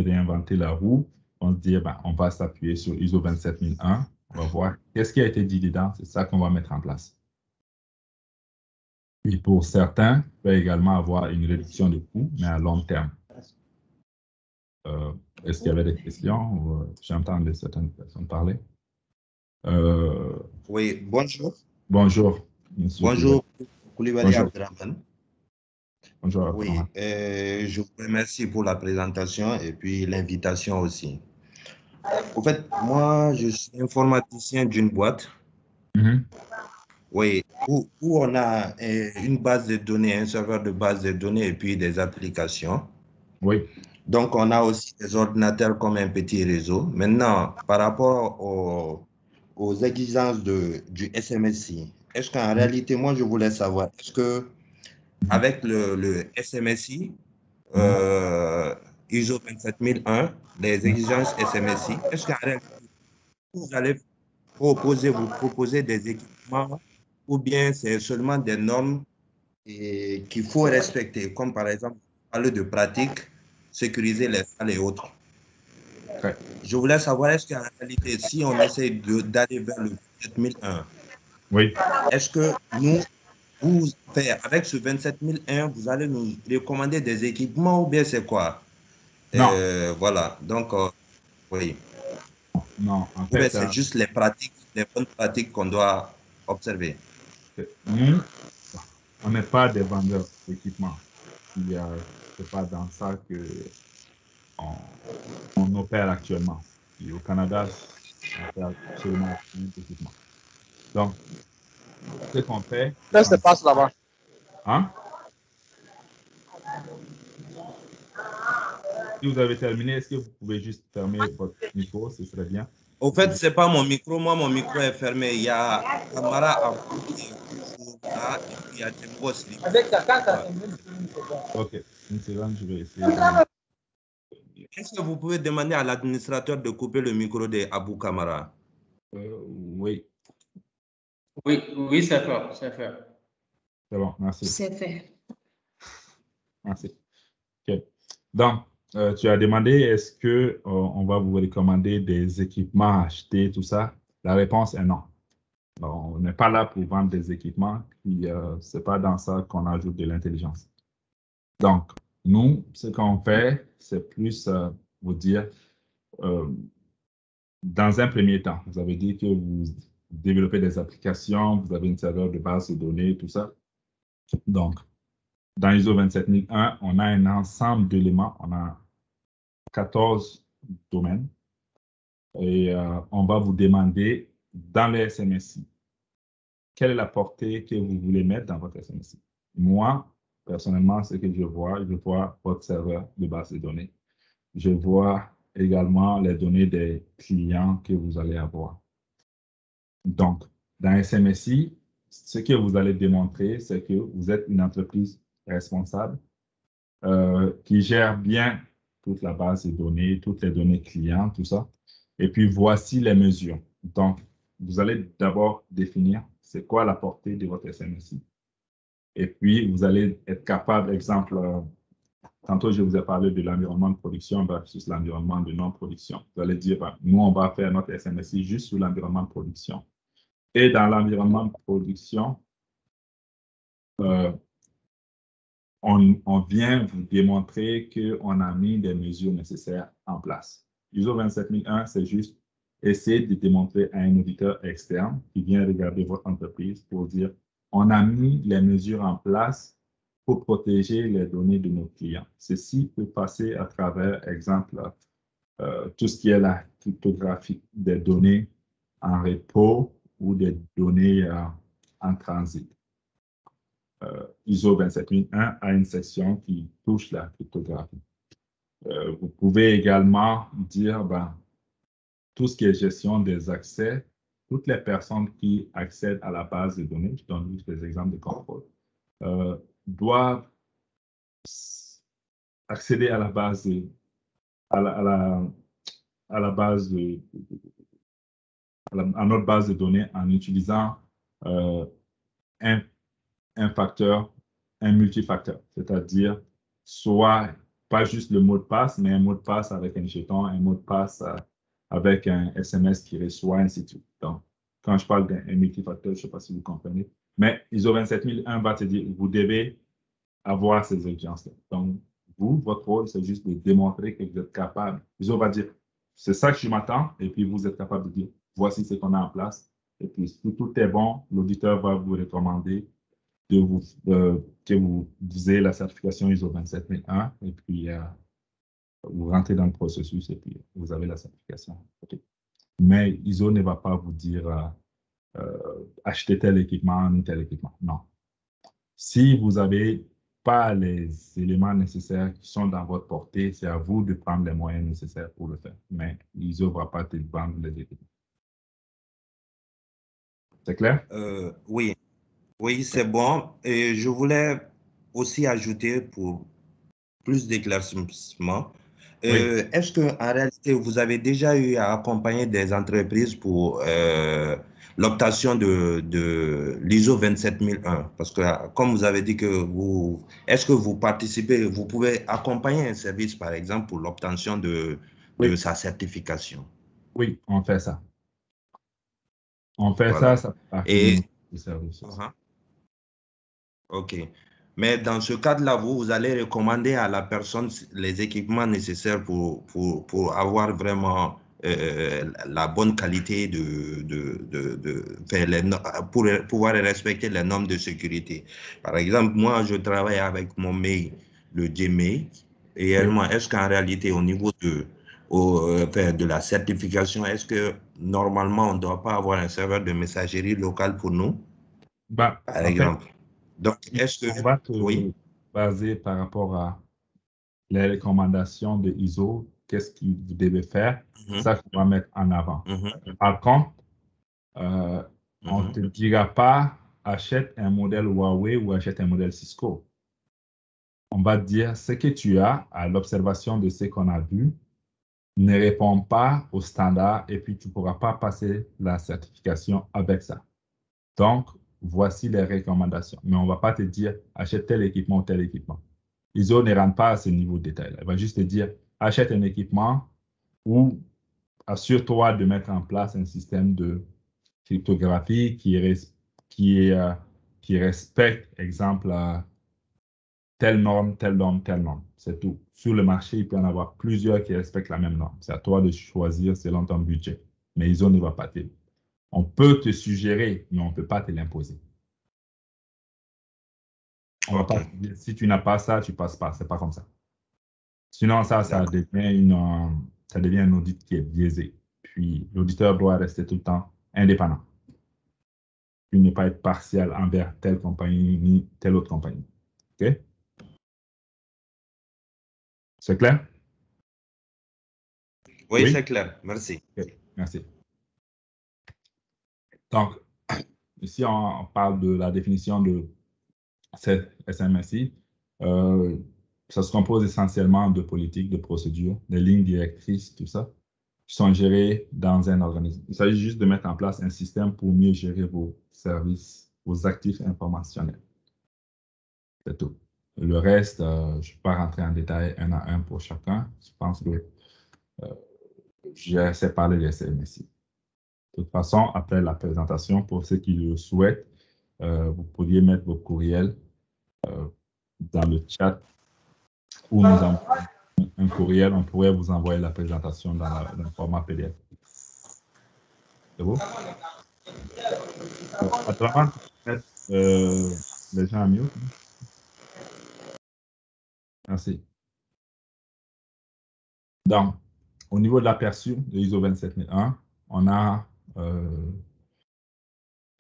réinventer la roue, on se dit, on va s'appuyer sur ISO 27001, on va voir qu'est-ce qui a été dit dedans, c'est ça qu'on va mettre en place. Puis pour certains, il peut également avoir une réduction de coûts, mais à long terme. Est-ce qu'il y avait des questions? J'entends certaines personnes parler. Oui, bonjour. Bonjour, monsieur. Bonjour, Koulibaly Abdraman. Bonjour. Oui, je vous remercie pour la présentation et puis l'invitation aussi. En fait, moi, je suis informaticien d'une boîte. Oui, où on a une base de données, un serveur de base de données et puis des applications. Oui. Donc, on a aussi des ordinateurs comme un petit réseau. Maintenant, par rapport aux exigences du SMSI, est-ce qu'en réalité, moi, je voulais savoir, est-ce que avec le SMSI, ISO 27001, les exigences SMSI, est-ce qu'en réalité, vous allez vous proposer des équipements ou bien c'est seulement des normes qu'il faut respecter, comme par exemple, parler de pratiques, sécuriser les salles et autres. Okay. Je voulais savoir, est-ce qu'en réalité, si on essaie d'aller vers le 27001, oui. Est-ce que avec ce 27001, vous allez nous recommander des équipements ou bien c'est quoi? Non. Voilà, donc, oui. Non, en ou bien fait, c'est juste les pratiques, les bonnes pratiques qu'on doit observer. Nous, on n'est pas des vendeurs d'équipements. C'est pas dans ça qu'on opère actuellement. Et au Canada, on opère absolument d'équipements. Donc, ce qu'on fait... Qu'est-ce qui se passe là-bas? Hein? Si vous avez terminé, est-ce que vous pouvez juste fermer votre micro? Ce serait bien. Au fait, ce n'est pas mon micro. Moi, mon micro est fermé. Il y a Camara en qui est toujours là et puis il y a Tembo aussi. Ok, une seconde, je vais essayer. Est-ce que vous pouvez demander à l'administrateur de couper le micro de Abou Camara? Oui. Oui, c'est fait. C'est fait. C'est bon, merci. C'est fait. Merci. Okay. Donc, tu as demandé, est-ce que on va vous recommander des équipements à acheter, tout ça? La réponse est non. On n'est pas là pour vendre des équipements, puis ce n'est pas dans ça qu'on ajoute de l'intelligence. Donc, nous, ce qu'on fait, c'est plus vous dire, dans un premier temps, vous avez dit que vous développez des applications, vous avez une serveur de base de données, tout ça. Donc, dans ISO 27001, on a un ensemble d'éléments, on a 14 domaines et on va vous demander dans les SMSI, quelle est la portée que vous voulez mettre dans votre SMSI. Moi, personnellement, ce que je vois votre serveur de base de données. Je vois également les données des clients que vous allez avoir. Donc, dans SMSI, ce que vous allez démontrer, c'est que vous êtes une entreprise responsable qui gère bien toute la base de données, toutes les données clients, tout ça. Et puis, voici les mesures. Donc, vous allez d'abord définir c'est quoi la portée de votre SMSI. Et puis, vous allez être capable, exemple, tantôt, je vous ai parlé de l'environnement de production versus l'environnement de non-production. Vous allez dire, nous, on va faire notre SMSI juste sur l'environnement de production. Et dans l'environnement de production, on vient vous démontrer qu'on a mis des mesures nécessaires en place. ISO 27001, c'est juste essayer de démontrer à un auditeur externe qui vient regarder votre entreprise pour dire, on a mis les mesures en place pour protéger les données de nos clients. Ceci peut passer à travers, exemple, tout ce qui est la cryptographie des données en repos ou des données en transit. ISO 27001 a une section qui touche la cryptographie. Vous pouvez également dire tout ce qui est gestion des accès, toutes les personnes qui accèdent à la base de données, je donne juste des exemples de contrôle, doivent accéder à la base à notre base de données en utilisant un facteur, un multifacteur, c'est-à-dire soit pas juste le mot de passe, mais un mot de passe avec un jeton, un mot de passe avec un SMS qui reçoit, ainsi de suite. Donc, quand je parle d'un multifacteur, je ne sais pas si vous comprenez, mais ISO 27001 va te dire, vous devez avoir ces exigences-là. Donc, vous, votre rôle, c'est juste de démontrer que vous êtes capable. ISO va dire, c'est ça que je m'attends, et puis vous êtes capable de dire, voici ce qu'on a en place. Et puis, si tout est bon, l'auditeur va vous recommander que vous visez la certification ISO 27001, et puis vous rentrez dans le processus, et puis vous avez la certification. Okay. Mais ISO ne va pas vous dire acheter tel équipement ni tel équipement. Non. Si vous n'avez pas les éléments nécessaires qui sont dans votre portée, c'est à vous de prendre les moyens nécessaires pour le faire. Mais ISO ne va pas te vendre les équipements. C'est clair? Oui. Oui, c'est bon. Et je voulais aussi ajouter pour plus d'éclaircissement. Oui. Est-ce qu'en réalité, vous avez déjà eu à accompagner des entreprises pour l'obtention de l'ISO 27001? Parce que, comme vous avez dit que est-ce que vous participez, vous pouvez accompagner un service, par exemple, pour l'obtention de sa certification? Oui, on fait ça. On fait Voilà. ça fait partie du service. OK. Mais dans ce cadre-là, vous allez recommander à la personne les équipements nécessaires pour avoir vraiment la bonne qualité pour pouvoir respecter les normes de sécurité. Par exemple, moi, je travaille avec mon mail, le Gmail. Réellement, est-ce qu'en réalité, au niveau de la certification, est-ce que normalement, on ne doit pas avoir un serveur de messagerie locale pour nous, par exemple? Donc, est-ce que... On va te baser par rapport à les recommandations de ISO, qu'est-ce que vous devez faire, ça qu'on va mettre en avant. Par contre, on ne te dira pas achète un modèle Huawei ou achète un modèle Cisco. On va te dire ce que tu as à l'observation de ce qu'on a vu ne répond pas aux standards et puis tu ne pourras pas passer la certification avec ça. Donc, voici les recommandations. Mais on ne va pas te dire achète tel équipement ou tel équipement. ISO ne rentre pas à ce niveau de détail. Elle va juste te dire achète un équipement ou assure-toi de mettre en place un système de cryptographie qui respecte, exemple, telle norme, telle norme, telle norme. C'est tout. Sur le marché, il peut y en avoir plusieurs qui respectent la même norme. C'est à toi de choisir selon ton budget. Mais ISO ne va pas t'aider. On peut te suggérer, mais on ne peut pas te l'imposer. On va pas te dire, si tu n'as pas ça, tu ne passes pas. Ce n'est pas comme ça. Sinon, ça devient un audit qui est biaisé. Puis, l'auditeur doit rester tout le temps indépendant. Puis, ne pas être partial envers telle compagnie ni telle autre compagnie. OK? C'est clair? Oui, c'est clair. Merci. Okay. Merci. Donc, ici, on parle de la définition de cette SMSI. Ça se compose essentiellement de politiques, de procédures, des lignes directrices, tout ça, qui sont gérées dans un organisme. Il s'agit juste de mettre en place un système pour mieux gérer vos services, vos actifs informationnels. C'est tout. Le reste, je ne vais pas rentrer en détail un à un pour chacun. Je pense que j'ai assez parlé des SMSI. De toute façon, après la présentation, pour ceux qui le souhaitent, vous pourriez mettre vos courriels dans le chat ou nous envoyer un courriel. On pourrait vous envoyer la présentation dans le format PDF. C'est bon? Attends, mettre les gens à mute. Merci. Donc, au niveau de l'aperçu de ISO 27001, on a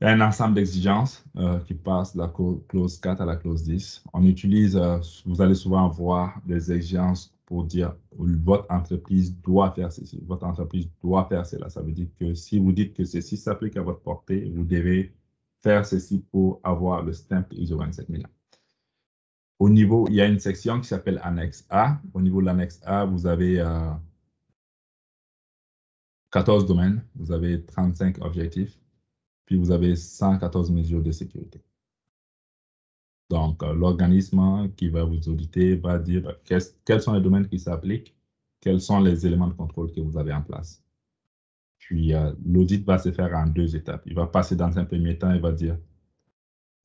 un ensemble d'exigences qui passent de la clause 4 à la clause 10. On utilise, vous allez souvent voir des exigences pour dire votre entreprise doit faire ceci, votre entreprise doit faire cela. Ça veut dire que si vous dites que ceci s'applique à votre portée, vous devez faire ceci pour avoir le stamp ISO 27001. Au niveau, il y a une section qui s'appelle Annexe A. Au niveau de l'Annexe A, vous avez 14 domaines, vous avez 35 objectifs, puis vous avez 114 mesures de sécurité. Donc, l'organisme qui va vous auditer va dire quels sont les domaines qui s'appliquent, quels sont les éléments de contrôle que vous avez en place. Puis, l'audit va se faire en 2 étapes. Il va passer dans un premier temps, il va dire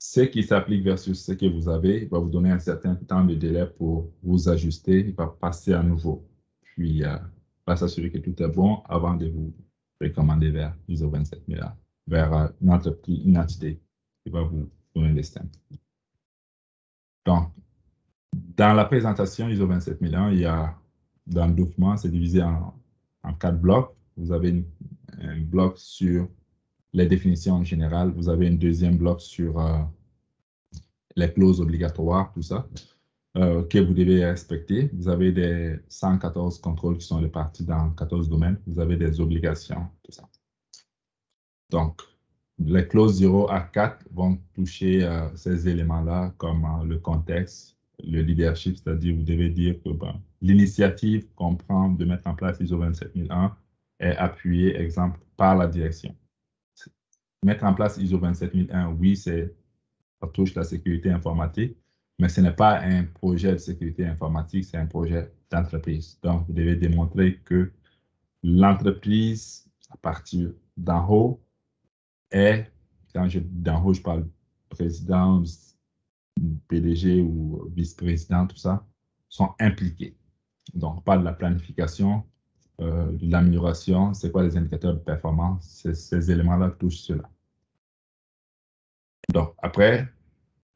ce qui s'applique versus ce que vous avez. Il va vous donner un certain temps de délai pour vous ajuster. Il va passer à nouveau. Puis, va s'assurer que tout est bon avant de vous recommander vers ISO 27001, vers une entreprise, une entité qui va vous donner les stamps. Donc, dans la présentation ISO 27001, il y a, dans le document, c'est divisé en 4 blocs. Vous avez un bloc sur les définitions générales. Vous avez un deuxième bloc sur les clauses obligatoires, tout ça, que vous devez respecter. Vous avez des 114 contrôles qui sont répartis dans 14 domaines. Vous avez des obligations, tout ça. Donc, les clauses 0 à 4 vont toucher ces éléments-là, comme le contexte, le leadership, c'est-à-dire vous devez dire que l'initiative qu'on prend de mettre en place ISO 27001 est appuyée, exemple, par la direction. Mettre en place ISO 27001, oui, ça touche la sécurité informatique, mais ce n'est pas un projet de sécurité informatique, c'est un projet d'entreprise. Donc, vous devez démontrer que l'entreprise, à partir d'en haut, quand je dis d'en haut, je parle président, PDG ou vice-président, tout ça, sont impliqués. Donc, on parle de la planification, de l'amélioration, c'est quoi les indicateurs de performance, ces éléments-là touchent cela. Donc, après,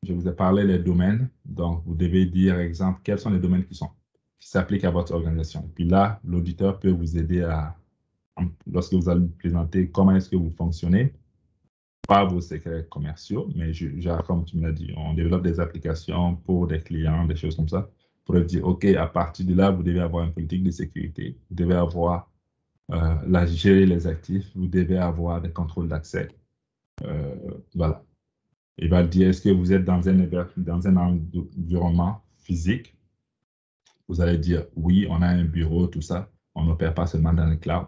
je vous ai parlé des domaines. Donc, vous devez dire, exemple, quels sont les domaines qui s'appliquent à votre organisation. Et puis là, l'auditeur peut vous aider lorsque vous allez présenter comment est-ce que vous fonctionnez, pas vos secrets commerciaux, mais comme tu me l'as dit, on développe des applications pour des clients, des choses comme ça, pour dire, OK, à partir de là, vous devez avoir une politique de sécurité, vous devez avoir gérer les actifs, vous devez avoir des contrôles d'accès. Voilà. Il va dire, est-ce que vous êtes dans un environnement physique? Vous allez dire, oui, on a un bureau, tout ça. On n'opère pas seulement dans le cloud.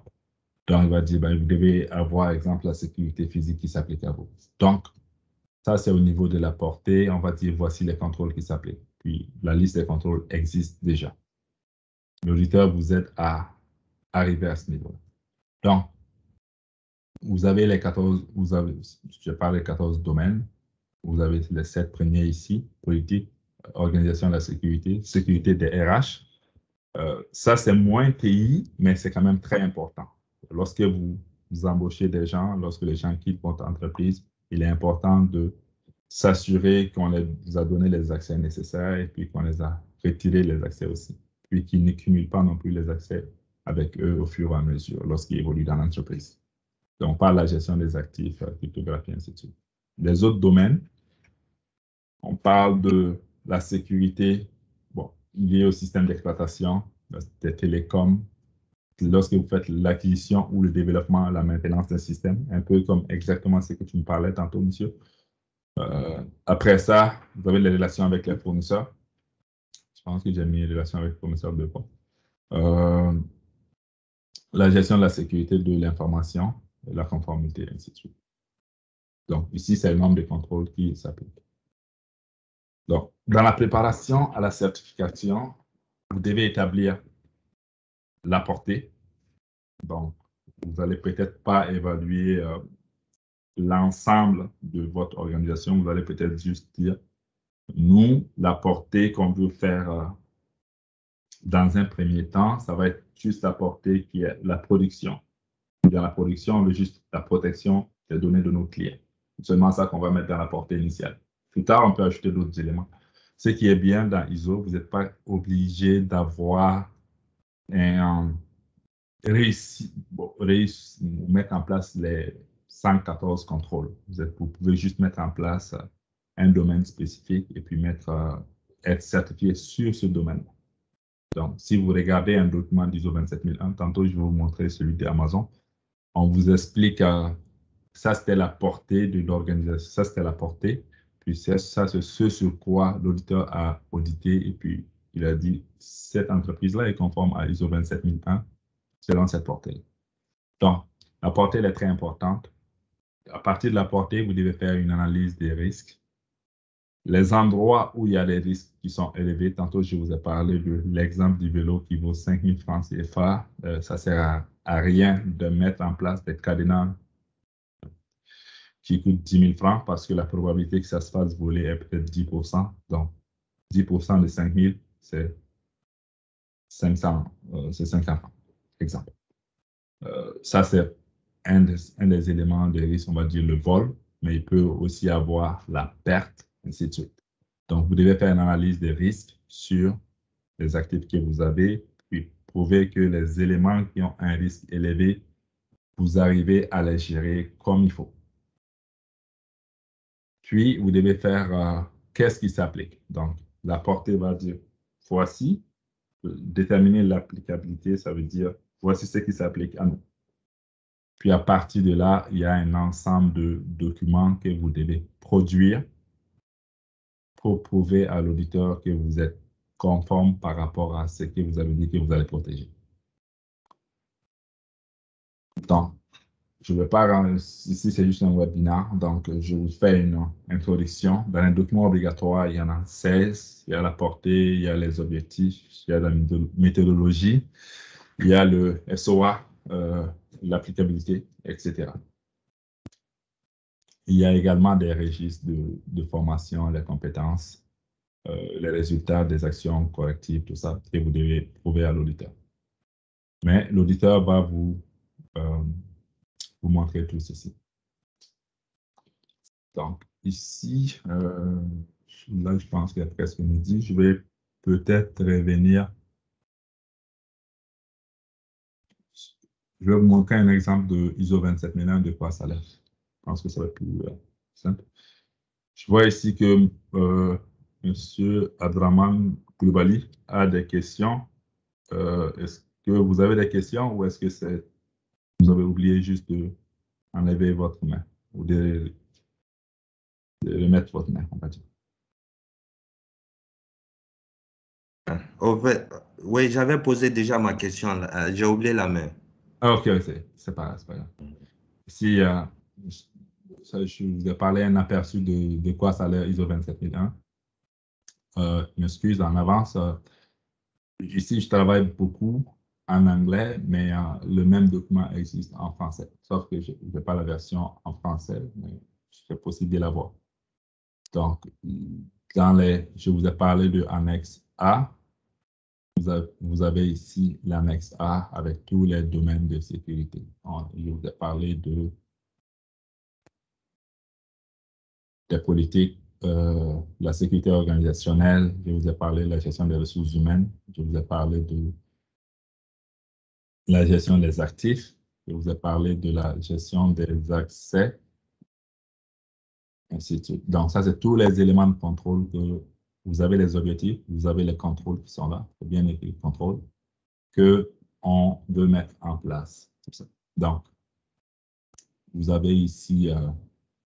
Donc, il va dire, vous devez avoir, exemple, la sécurité physique qui s'applique à vous. Donc, ça, c'est au niveau de la portée. On va dire, voici les contrôles qui s'appliquent. Puis, la liste des contrôles existe déjà. L'auditeur vous aide à arriver à ce niveau. Donc, vous avez les 14, je parle des 14 domaines. Vous avez les 7 premiers ici, politique, organisation de la sécurité, sécurité des RH. Ça, c'est moins TI, mais c'est quand même très important. Lorsque vous embauchez des gens, lorsque les gens quittent votre entreprise, il est important de s'assurer qu'on les a donné les accès nécessaires et puis qu'on les a retiré les accès aussi. Puis qu'ils ne cumulent pas non plus les accès avec eux au fur et à mesure lorsqu'ils évoluent dans l'entreprise. Donc, on parle de la gestion des actifs, cryptographie, ainsi de suite. Les autres domaines, on parle de la sécurité liée au système d'exploitation, des télécoms, lorsque vous faites l'acquisition ou le développement, la maintenance d'un système, un peu comme exactement ce que tu me parlais tantôt, monsieur. Après ça, vous avez les relations avec les fournisseurs. Je pense que j'ai mis les relations avec les fournisseurs deux fois. La gestion de la sécurité de l'information, la conformité, ainsi de suite. Donc, ici, c'est le nombre de contrôles qui s'applique. Donc, dans la préparation à la certification, vous devez établir la portée. Donc, vous n'allez peut-être pas évaluer l'ensemble de votre organisation. Vous allez peut-être juste dire, nous, la portée qu'on veut faire dans un premier temps, ça va être juste la portée qui est la production. Dans la production, on veut juste la protection des données de nos clients. C'est seulement ça qu'on va mettre dans la portée initiale. Plus tard, on peut ajouter d'autres éléments. Ce qui est bien dans ISO, vous n'êtes pas obligé d'avoir réussi, mettre en place les 114 contrôles. Vous pouvez juste mettre en place un domaine spécifique et puis être certifié sur ce domaine. Donc, si vous regardez un document d'ISO 27001, tantôt je vais vous montrer celui d'Amazon, on vous explique ça c'était la portée de l'organisation, ça c'était la portée, puis ça c'est ce sur quoi l'auditeur a audité et puis il a dit cette entreprise-là est conforme à ISO 27001 selon cette portée. Donc, la portée elle est très importante. À partir de la portée, vous devez faire une analyse des risques. Les endroits où il y a des risques qui sont élevés, tantôt je vous ai parlé de l'exemple du vélo qui vaut 5 000 francs CFA, ça ne sert à rien de mettre en place des cadenas qui coûtent 10 000 francs parce que la probabilité que ça se fasse voler est peut-être 10%. Donc, 10% de 5 000, c'est 500 francs, exemple. Ça, c'est un des éléments de risque, on va dire le vol, mais il peut aussi avoir la perte, ainsi de suite. Donc, vous devez faire une analyse des risques sur les actifs que vous avez, puis prouver que les éléments qui ont un risque élevé, vous arrivez à les gérer comme il faut. Puis, vous devez faire qu'est-ce qui s'applique. Donc, la portée va dire voici, déterminer l'applicabilité, ça veut dire voici ce qui s'applique à nous. Puis, à partir de là, il y a un ensemble de documents que vous devez produire pour prouver à l'auditeur que vous êtes conforme par rapport à ce que vous avez dit que vous allez protéger. Donc, je ne vais pas rendre, ici c'est juste un webinaire, donc je vous fais une introduction. Dans un document obligatoire, il y en a 16. Il y a la portée, il y a les objectifs, il y a la méthodologie, il y a le SOA, l'applicabilité, etc. Il y a également des registres de formation, les compétences, les résultats des actions correctives, tout ça, que vous devez prouver à l'auditeur. Mais l'auditeur va vous montrer tout ceci. Donc, ici, là, je pense qu'il y a presque midi. Je vais peut-être revenir. Je vais vous montrer un exemple de ISO 27001 de quoi ça l'air. Je pense que ça va être plus simple. Je vois ici que M. Abdraman Koulibaly a des questions. Est-ce que vous avez des questions ou est-ce que vous avez oublié juste d'enlever votre main ou de remettre votre main, on va dire. Au fait, oui, j'avais posé déjà ma question. J'ai oublié la main. Ah, ok, c'est pas grave. Ici, je vous ai parlé un aperçu de quoi ça a l'air ISO 27001. Je m'excuse en avance. Ici, je travaille beaucoup en anglais, mais le même document existe en français. Sauf que je n'ai pas la version en français, mais c'est possible de l'avoir. Donc, je vous ai parlé de annexe A. Vous avez ici l'annexe A avec tous les domaines de sécurité. Je vous ai parlé des politiques, la sécurité organisationnelle, je vous ai parlé de la gestion des ressources humaines, je vous ai parlé de la gestion des actifs, je vous ai parlé de la gestion des accès, ainsi de suite. Donc, ça, c'est tous les éléments de contrôle que vous avez les objectifs, vous avez les contrôles qui sont là, c'est bien écrit, contrôle, que on veut mettre en place. Donc, vous avez ici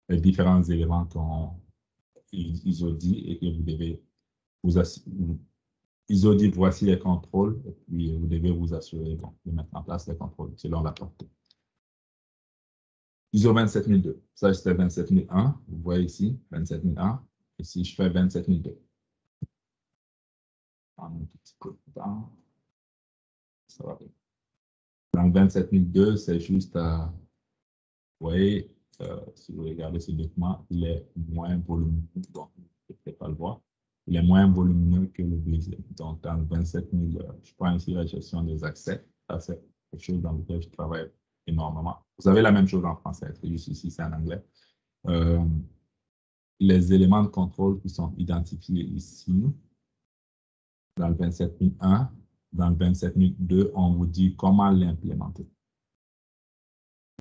les différents éléments qu'ils ont dit et que vous devez vous assurer. Ils ont dit voici les contrôles, et puis vous devez vous assurer de mettre en place les contrôles selon la portée. ISO 27002, ça c'était 27001, vous voyez ici 27001, et si je fais 27002. Un petit peu de temps, ça va bien. Dans le 27002, c'est juste, vous voyez, si vous regardez ce document, il est moins volumineux, donc vous ne pouvez pas le voir. Il est moins volumineux que le Blazor. Donc, dans le 27000, je prends ici la gestion des accès. Ça, c'est quelque chose dans lequel je travaille énormément. Vous avez la même chose en français, juste ici, c'est en anglais. Les éléments de contrôle qui sont identifiés ici, dans le 27001, dans le 27002, on vous dit comment l'implémenter.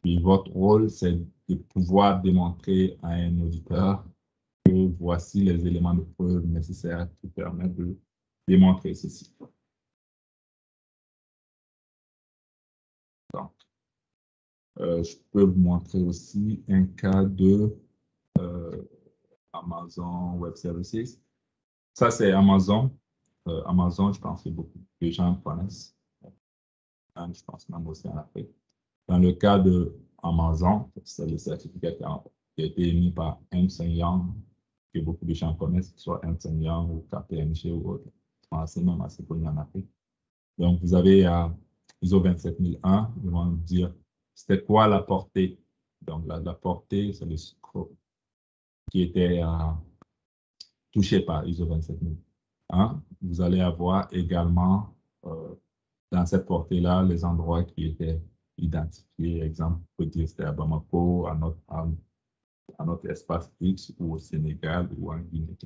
Puis votre rôle, c'est de pouvoir démontrer à un auditeur que voici les éléments de preuve nécessaires qui permettent de démontrer ceci. Donc, je peux vous montrer aussi un cas de Amazon Web Services. Ça, c'est Amazon. Amazon, je pense que beaucoup de gens connaissent. Je pense même aussi en Afrique. Dans le cas de Amazon, c'est le certificat qui a été émis par Ernst & Young, que beaucoup de gens connaissent, que ce soit Ernst & Young ou KPMG ou autre. C'est même assez connu en Afrique. Donc, vous avez ISO 27001, ils vont nous dire c'était quoi la portée. Donc, la portée, c'est le scope qui était touché par ISO 27001. Vous allez avoir également dans cette portée-là les endroits qui étaient identifiés. Exemple, on peut dire c'était à Bamako, à notre espace X ou au Sénégal ou en Guinée.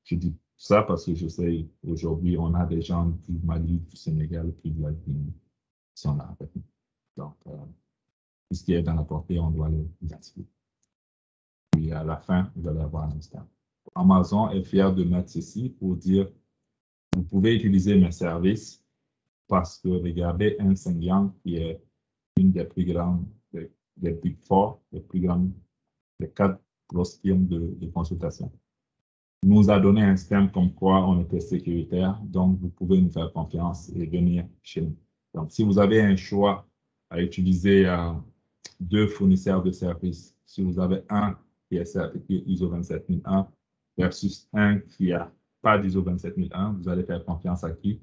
Je dis ça parce que je sais aujourd'hui, on a des gens du Mali, du Sénégal, puis de la Guinée qui sont là avec nous. Donc, tout ce qui est dans la portée, on doit l'identifier. Puis à la fin, vous allez avoir un instant. Amazon est fier de mettre ceci pour dire vous pouvez utiliser mes services parce que regardez Ernst & Young qui est une des plus grandes, des Big Four, des plus grandes, des 4 grosses firmes de consultation. Nous a donné un système comme quoi on était sécuritaire, donc vous pouvez nous faire confiance et venir chez nous. Donc, si vous avez un choix à utiliser 2 fournisseurs de services, si vous avez un qui est certifié ISO 27001 versus un qui n'a pas d'ISO 27001, vous allez faire confiance à qui?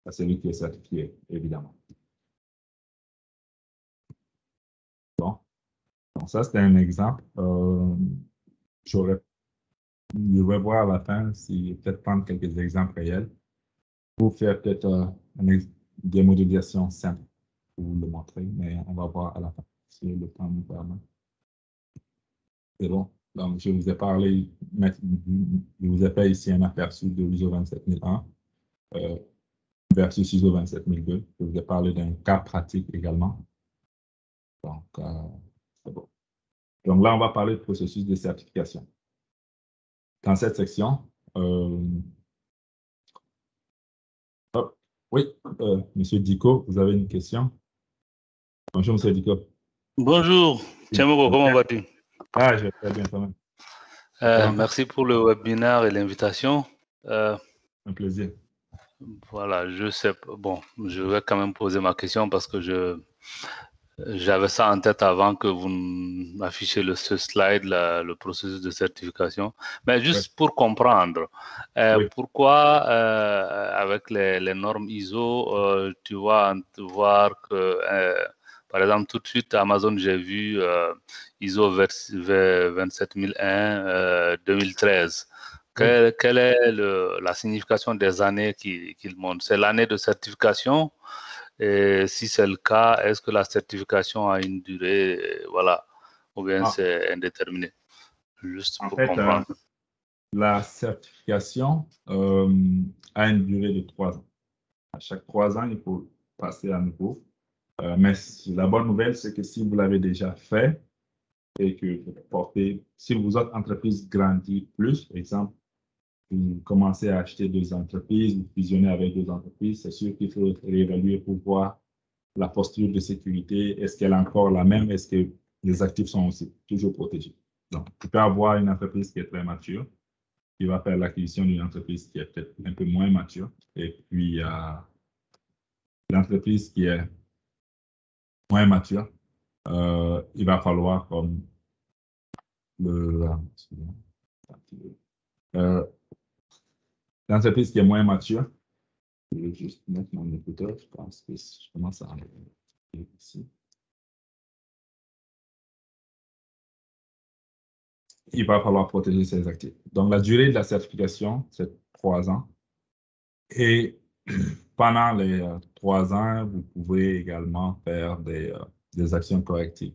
À celui qui est certifié, évidemment. Bon, donc ça c'était un exemple. Je vais voir à la fin si peut-être prendre quelques exemples réels pour faire peut-être des modélisations simples pour vous le montrer, mais on va voir à la fin si le temps nous permet. C'est bon. Donc, je vous ai parlé, je vous ai fait ici un aperçu de l'ISO 27001 versus ISO 27002. Je vous ai parlé d'un cas pratique également. Donc, c'est bon. Donc là, on va parler du processus de certification. Dans cette section, oui, Monsieur Diko, vous avez une question? Bonjour, Monsieur Diko. Bonjour, Tiamoko, comment vas-tu? Ah, je vais très bien, quand même. Merci pour le webinaire et l'invitation. Un plaisir. Voilà, je sais, bon, je vais quand même poser ma question parce que j'avais ça en tête avant que vous m'affichiez ce slide, le processus de certification. Mais juste pour comprendre, pourquoi avec les normes ISO, tu vas voir que, par exemple, tout de suite, Amazon, j'ai vu ISO 27001 2013. Quelle est la signification des années qu'il montre? C'est l'année de certification? Et si c'est le cas, est-ce que la certification a une durée, voilà, ou bien c'est indéterminé? Juste pour comprendre. La certification a une durée de 3 ans. À chaque 3 ans, il faut passer à nouveau. Mais la bonne nouvelle, c'est que si vous l'avez déjà fait et que vous portez, si votre entreprise grandit plus, par exemple, vous commencez à acheter 2 entreprises, vous fusionnez avec 2 entreprises, c'est sûr qu'il faut réévaluer pour voir la posture de sécurité, est-ce qu'elle est encore la même? Est-ce que les actifs sont aussi toujours protégés? Donc, tu peux avoir une entreprise qui est très mature, qui va faire l'acquisition d'une entreprise qui est peut-être un peu moins mature, et puis l'entreprise qui est moins mature, il va falloir comme l'entreprise qui est moins mature, je vais juste mettre mon écouteur, je pense que je commence à enlever ici. Il va falloir protéger ses actifs. Donc, la durée de la certification, c'est 3 ans. Et pendant les 3 ans, vous pouvez également faire des actions correctives.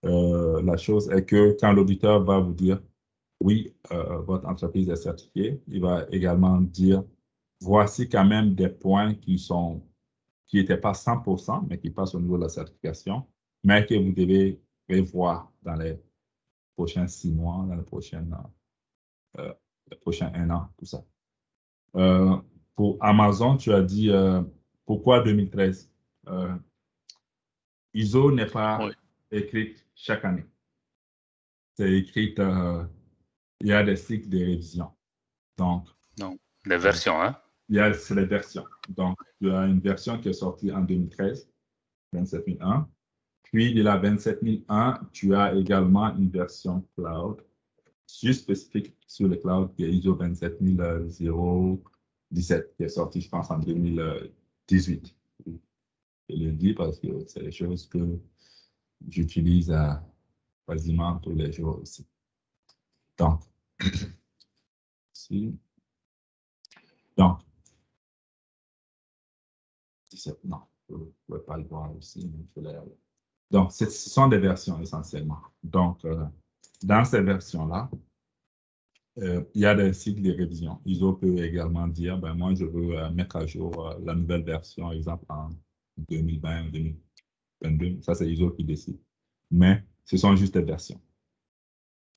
La chose est que quand l'auditeur va vous dire, oui, votre entreprise est certifiée, il va également dire, voici quand même des points qui n'étaient pas 100%, mais qui passent au niveau de la certification, mais que vous devez revoir dans les prochains 6 mois, dans les prochains 1 an, tout ça. Pour Amazon, tu as dit, pourquoi 2013? ISO n'est pas écrite chaque année. C'est écrite, il y a des cycles de révision. Donc, non, les versions, hein? C'est les versions. Donc, tu as une version qui est sortie en 2013, 27001. Puis, de la 27001, tu as également une version cloud, juste spécifique sur le cloud, qui est ISO 27017, qui est sortie, je pense, en 2018. Je le dis parce que c'est des choses que j'utilise quasiment tous les jours aussi. Donc, ici. Donc, 17, non, je ne pouvez pas le voir aussi. Donc, ce sont des versions essentiellement. Donc, dans ces versions-là, il y a des cycles de révision. ISO peut également dire, ben, moi, je veux mettre à jour la nouvelle version, exemple, en 2020 ou 2022. Ça, c'est ISO qui décide. Mais ce sont juste des versions.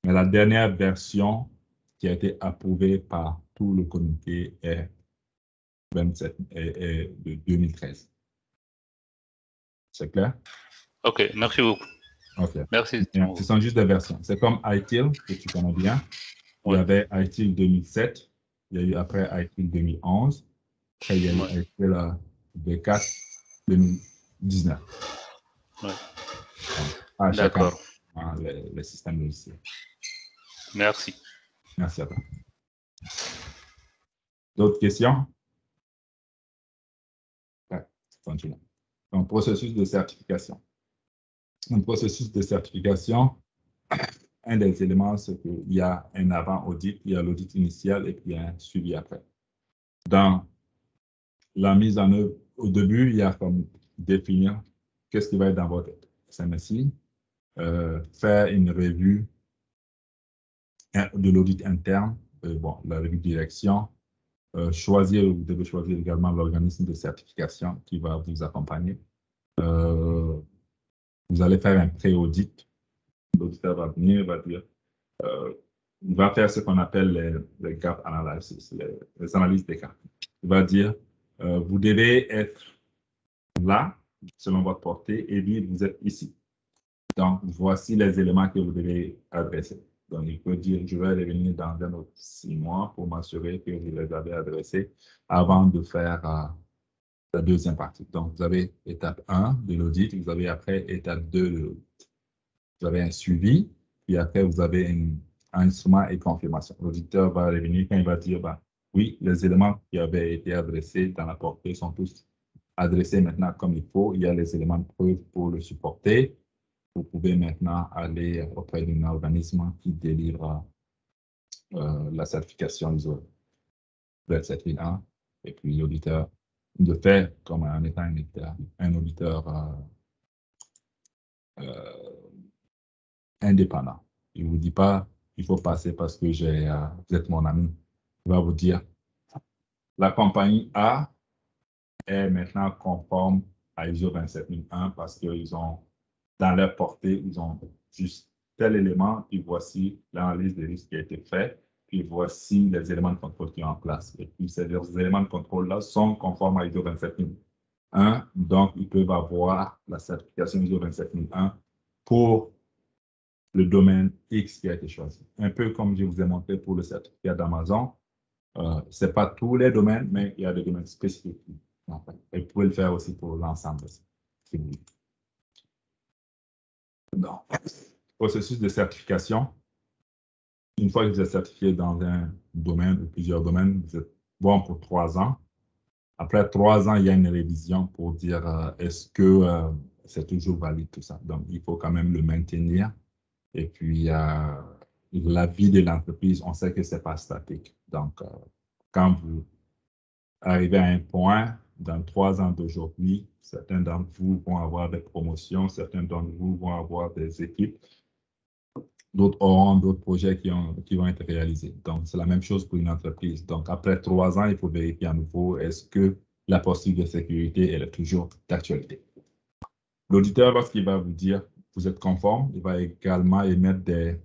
Mais la dernière version qui a été approuvée par tout le comité est de 2013. C'est clair? OK, merci beaucoup. OK. Merci. Ce sont juste des versions. C'est comme ITIL, que tu connais bien. Il y avait ITIL 2007, il y a eu après ITIL 2011, après il y a eu ITIL V4 2019. Ouais. À chacun, d'accord. les systèmes logiciels. Merci. Merci à toi. D'autres questions? Ouais, continuons. Donc, processus de certification. Un processus de certification, un des éléments, c'est qu'il y a un avant-audit, il y a l'audit initial et puis il y a un suivi après. Dans la mise en œuvre, au début, il y a comme définir qu'est-ce qui va être dans votre SMSI, faire une revue de l'audit interne, la revue de direction, vous devez choisir également l'organisme de certification qui va vous accompagner. Vous allez faire un pré-audit. L'auditeur va venir, va dire, il va faire ce qu'on appelle les gap analysis, les analyses des gaps. Il va dire, vous devez être là, selon votre portée, et lui, vous êtes ici. Donc, voici les éléments que vous devez adresser. Donc, il peut dire, je vais revenir dans un autre 6 mois pour m'assurer que vous les avez adressés avant de faire la deuxième partie. Donc, vous avez étape 1 de l'audit, vous avez après étape 2 de l'audit. Vous avez un suivi, puis après, vous avez un instrument et confirmation. L'auditeur va revenir quand il va dire, oui, les éléments qui avaient été adressés dans la portée sont tous adressés maintenant comme il faut. Il y a les éléments de preuve pour le supporter. Vous pouvez maintenant aller auprès d'un organisme qui délivre la certification ISO 27001 et puis l'auditeur de fait comme en étant un auditeur indépendant. Il ne vous dit pas il faut passer parce que vous êtes mon ami. Il va vous dire la compagnie A est maintenant conforme à ISO 27001 parce qu'ils ont dans leur portée, ils ont juste tel élément, puis voici l'analyse des risques qui a été faite, puis voici les éléments de contrôle qui sont en place. Et puis ces éléments de contrôle-là sont conformes à ISO 27001. donc ils peuvent avoir la certification ISO 27001 pour le domaine X qui a été choisi. Un peu comme je vous ai montré pour le certificat d'Amazon. Ce n'est pas tous les domaines, mais il y a des domaines spécifiques. En fait. Et vous pouvez le faire aussi pour l'ensemble. Si vous voulez. Donc, processus de certification. Une fois que vous êtes certifié dans un domaine ou plusieurs domaines, vous êtes bon pour 3 ans. Après 3 ans, il y a une révision pour dire est-ce que c'est toujours valide tout ça. Donc, il faut quand même le maintenir. Et puis, la vie de l'entreprise, on sait que ce n'est pas statique. Donc, quand vous arrivez à un point, dans 3 ans d'aujourd'hui, certains d'entre vous vont avoir des promotions, certains d'entre vous vont avoir des équipes, d'autres auront d'autres projets qui vont être réalisés. Donc, c'est la même chose pour une entreprise. Donc, après 3 ans, il faut vérifier à nouveau est-ce que la posture de sécurité elle est toujours d'actualité. L'auditeur, lorsqu'il va vous dire vous êtes conforme, il va également émettre des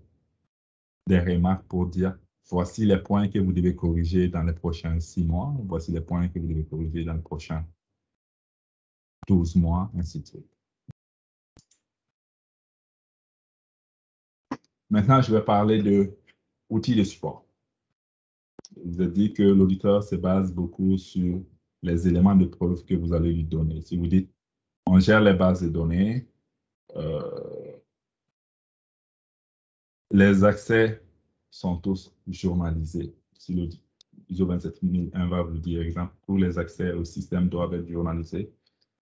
remarques pour dire voici les points que vous devez corriger dans les prochains 6 mois, voici les points que vous devez corriger dans les prochains 12 mois, ainsi de suite. Maintenant, je vais parler de outils de support. Je vous ai dit que l'auditeur se base beaucoup sur les éléments de preuve que vous allez lui donner. Si vous dites, on gère les bases de données, les accès sont tous journalisés. Si le ISO 27001 va vous dire, exemple, tous les accès au système doivent être journalisés.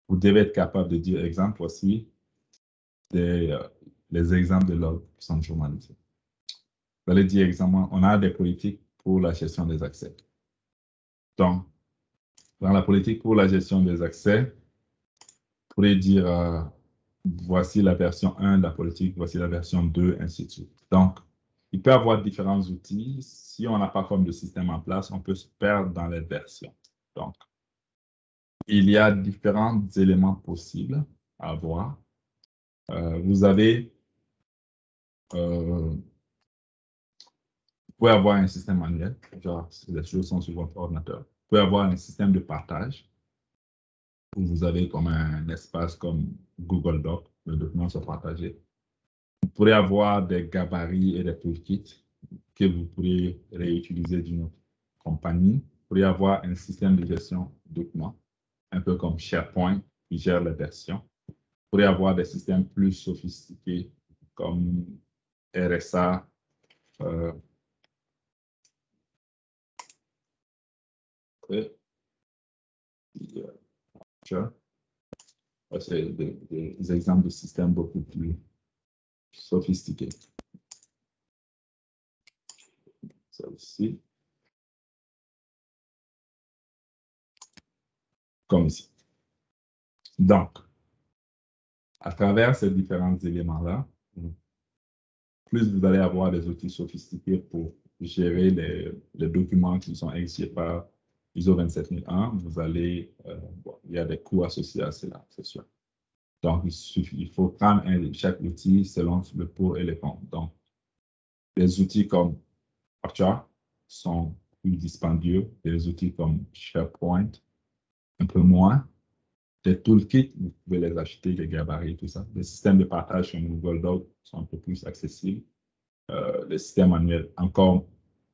Vous devez être capable de dire, exemple, aussi, les exemples de logs qui sont journalisés. Vous allez dire, exemple, on a des politiques pour la gestion des accès. Donc, dans la politique pour la gestion des accès, vous pourrez dire, voici la version 1 de la politique, voici la version 2, ainsi de suite. Donc, il peut y avoir différents outils. Si on n'a pas comme de système en place, on peut se perdre dans les versions. Donc, il y a différents éléments possibles à avoir. Vous pouvez avoir un système manuel, genre les choses sont sur votre ordinateur. Vous pouvez avoir un système de partage où vous avez comme un espace comme Google Doc, les documents sont partagés. Vous pourrez avoir des gabarits et des toolkits que vous pourrez réutiliser d'une autre compagnie. Vous pourrez avoir un système de gestion de documents, un peu comme SharePoint, qui gère les versions. Vous pourrez avoir des systèmes plus sophistiqués comme RSA, c'est des exemples de systèmes beaucoup plus sophistiqués. Ça aussi. Comme ici. Donc, à travers ces différents éléments-là, plus vous allez avoir des outils sophistiqués pour gérer les documents qui sont exigés par ISO 27001, vous allez, il y a des coûts associés à cela, c'est sûr. Donc, il faut prendre chaque outil selon le pour et le contre. Donc, des outils comme Hotjar sont plus dispendieux, des outils comme SharePoint, un peu moins. Les toolkits, vous pouvez les acheter, les gabarits, tout ça. Les systèmes de partage sur Google Doc sont un peu plus accessibles. Les systèmes manuels, encore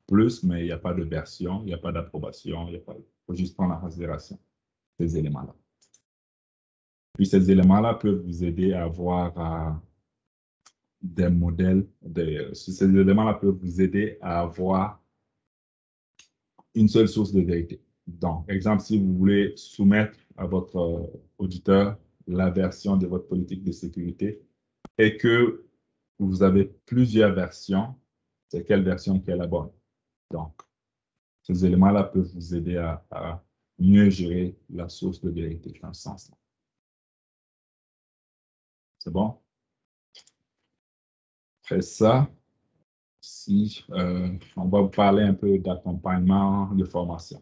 plus, mais il n'y a pas de version, il n'y a pas d'approbation, il faut juste prendre en considération ces éléments-là. Puis ces éléments-là peuvent vous aider à avoir des modèles, ces éléments-là peuvent vous aider à avoir une seule source de vérité. Donc, exemple, si vous voulez soumettre à votre auditeur la version de votre politique de sécurité et que vous avez plusieurs versions, c'est quelle version qui est la bonne? Donc, ces éléments-là peuvent vous aider à mieux gérer la source de vérité dans ce sens-là. C'est bon? Après ça, si on va vous parler un peu d'accompagnement de formation.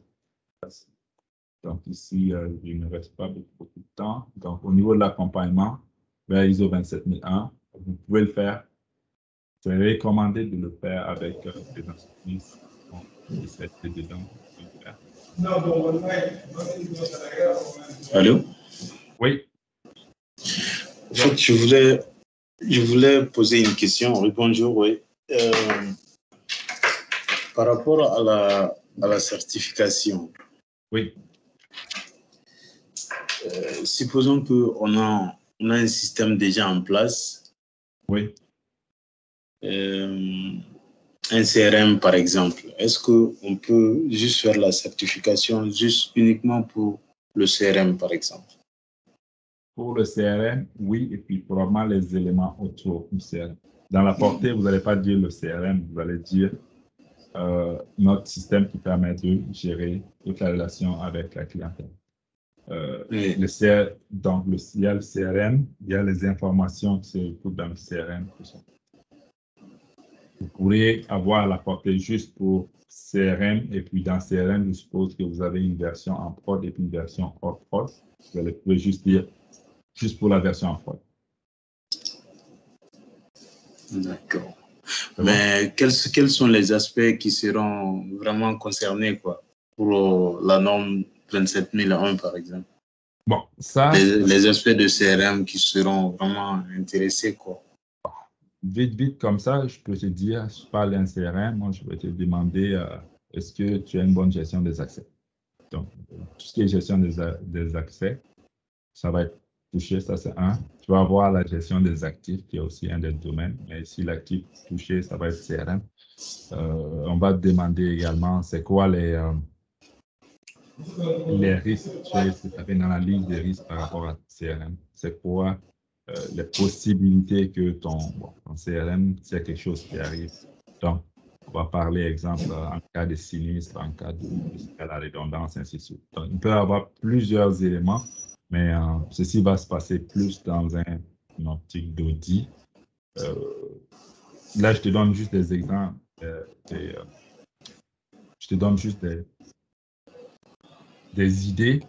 Donc ici, il ne reste pas beaucoup de temps. Donc au niveau de l'accompagnement vers ISO 27001, vous pouvez le faire. C'est recommandé de le faire avec des entreprises qui sont spécialisées dedans. Allô? Oui. En fait, je voulais poser une question. Oui, bonjour, oui. Par rapport à la certification. Oui. Supposons qu'on a un système déjà en place. Oui. Un CRM, par exemple. Est-ce qu'on peut juste faire la certification juste uniquement pour le CRM, par exemple? Pour le CRM, oui, et puis probablement les éléments autour du CRM. Dans la portée, vous n'allez pas dire le CRM, vous allez dire notre système qui permet de gérer toute la relation avec la clientèle. Oui. Donc, il y a le CRM, il y a les informations qui se retrouvent dans le CRM. Tout ça. Vous pourriez avoir la portée juste pour CRM, et puis dans CRM, je suppose que vous avez une version en prod et puis une version hors prod. Vous pouvez juste dire juste pour la version en prod. D'accord. Mais quels sont les aspects qui seront vraiment concernés quoi, pour la norme 27001, par exemple? Bon, ça... Les aspects de CRM qui seront vraiment intéressés, quoi. Vite, comme ça, je peux te dire, je parle d'un CRM, moi, je vais te demander est-ce que tu as une bonne gestion des accès? Donc, tout ce qui est gestion des accès, ça va être touché, ça c'est un. Tu vas avoir la gestion des actifs, qui est aussi un des domaines, mais si l'actif touché, ça va être CRM. On va te demander également, c'est quoi les risques? Tu as fait une analyse des risques par rapport à CRM. C'est quoi les possibilités que ton CRM, s'il y a quelque chose qui arrive. Donc, on va parler, exemple, en cas de sinistre, en cas de la redondance, ainsi de suite. Donc, il peut y avoir plusieurs éléments, mais ceci va se passer plus dans une optique d'audit. Là, je te donne juste des exemples. Je te donne juste des idées,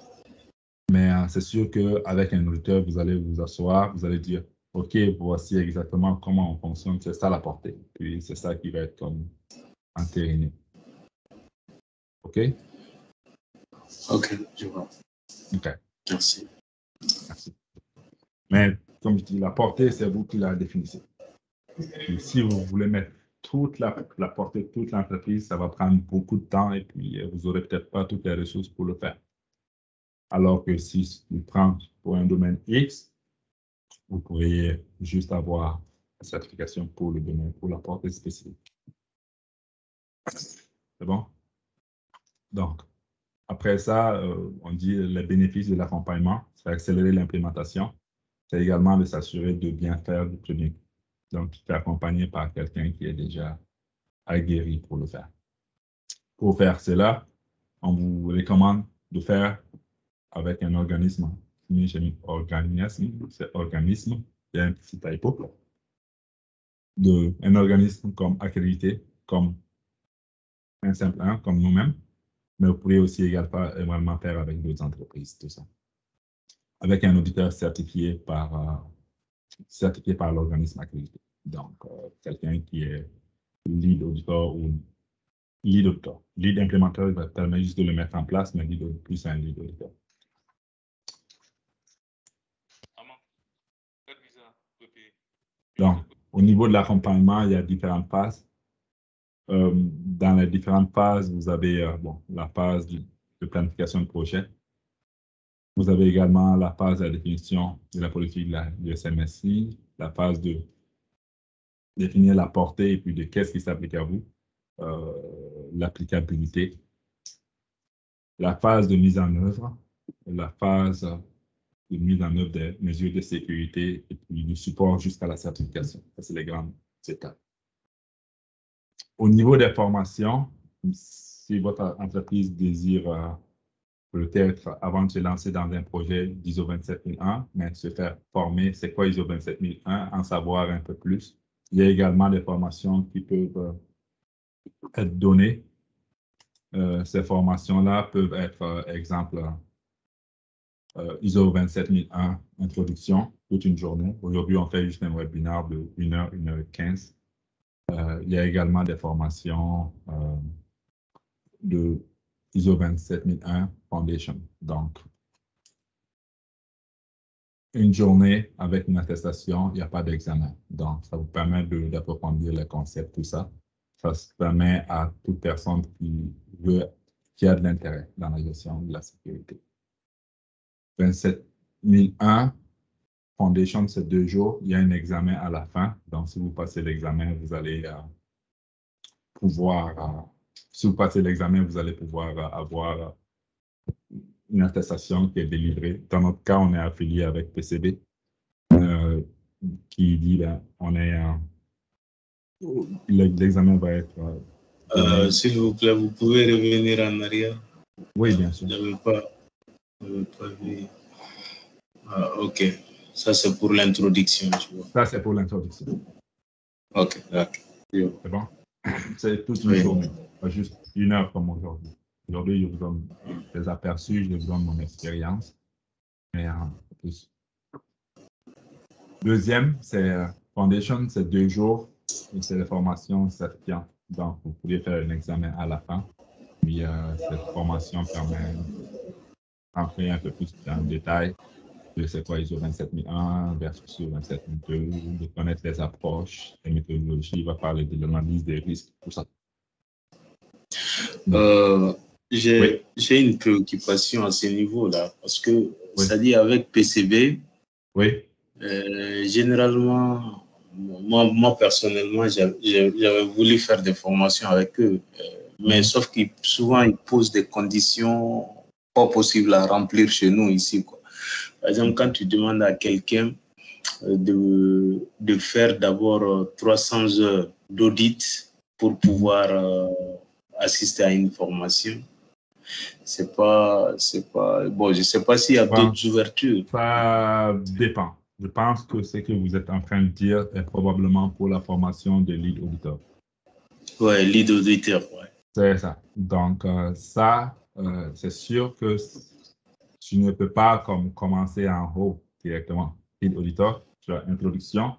mais c'est sûr qu'avec un auditeur, vous allez vous asseoir, vous allez dire, OK, voici exactement comment on fonctionne, c'est ça la portée. Puis c'est ça qui va être comme entériné. OK? OK, je vois. OK. Merci. Merci. Mais comme je dis, la portée, c'est vous qui la définissez. Puis si vous voulez mettre toute la portée de toute l'entreprise, ça va prendre beaucoup de temps et puis vous n'aurez peut-être pas toutes les ressources pour le faire. Alors que si vous prenez pour un domaine X, vous pourriez juste avoir la certification pour le domaine, pour la portée spécifique. C'est bon? Donc, après ça, on dit les bénéfices de l'accompagnement, c'est accélérer l'implémentation. C'est également de s'assurer de bien faire du premier. Donc, tu es accompagné par quelqu'un qui est déjà aguerri pour le faire. Pour faire cela, on vous recommande de faire avec un organisme. J'ai mis organisme, c'est organisme, il y a un petit typo. Un organisme comme accrédité, comme un simple 1, comme nous-mêmes, mais vous pourriez aussi également faire avec d'autres entreprises, tout ça. Avec un auditeur certifié par l'organisme accrédité. Donc, quelqu'un qui est lead auditor ou lead auditor. Lead implémentaire, il va permettre juste de le mettre en place, mais plus un lead auditor. Donc, au niveau de l'accompagnement, il y a différentes phases. Dans les différentes phases, vous avez la phase de planification de projet. Vous avez également la phase de la définition de la politique du SMSI, la phase de définir la portée et puis de qu'est-ce qui s'applique à vous, l'applicabilité, la phase de mise en œuvre, la phase de mise en œuvre des mesures de sécurité et puis du support jusqu'à la certification. Ça, c'est les grandes étapes. Au niveau des formations, si votre entreprise désire peut-être, avant de se lancer dans un projet d'ISO 27001, mais se faire former, c'est quoi ISO 27001, en savoir un peu plus. Il y a également des formations qui peuvent être données. Ces formations-là peuvent être, exemple, ISO 27001, introduction, toute une journée. Aujourd'hui, on fait juste un webinaire de 1h, 1h15. Il y a également des formations de ISO 27001 Foundation. Donc, une journée avec une attestation, il n'y a pas d'examen. Donc, ça vous permet d'approfondir les concepts, tout ça. Ça se permet à toute personne qui a de l'intérêt dans la gestion de la sécurité. 27001 Foundation, c'est 2 jours. Il y a un examen à la fin. Donc, si vous passez l'examen, vous allez pouvoir avoir une attestation qui est délivrée. Dans notre cas, on est affilié avec PCB, qui dit, l'examen va être... S'il vous plaît, vous pouvez revenir en arrière? Oui, bien sûr. Je n'avais pas vu. OK. Ça, c'est pour l'introduction, tu vois. Ça, c'est pour l'introduction. OK, d'accord. C'est bon? C'est toute une journée, pas juste 1 heure comme aujourd'hui. Aujourd'hui, je vous donne des aperçus, je vous donne mon expérience. Mais plus. Deuxième, c'est Foundation, c'est 2 jours et c'est la formation certifiante. Donc, vous pouvez faire un examen à la fin. Puis, cette formation permet d'entrer un peu plus dans le détail de c'est quoi ISO 27001 versus ISO 27002, de connaître les approches, les méthodologies, il va parler de l'analyse des risques, tout ça. J'ai une préoccupation à ce niveau-là, parce que, c'est-à-dire avec PCB, généralement, moi personnellement, j'avais voulu faire des formations avec eux, mais sauf que souvent, ils posent des conditions pas possibles à remplir chez nous ici, quoi. Par exemple, quand tu demandes à quelqu'un de faire d'abord 300 heures d'audit pour pouvoir assister à une formation, c'est pas bon, je sais pas s'il y a d'autres ouvertures. Ça dépend. Je pense que ce que vous êtes en train de dire est probablement pour la formation de lead auditor. Ouais, lead auditor, ouais. C'est ça. Donc, c'est sûr que tu ne peux pas commencer en haut directement. Lead auditor, tu as introduction,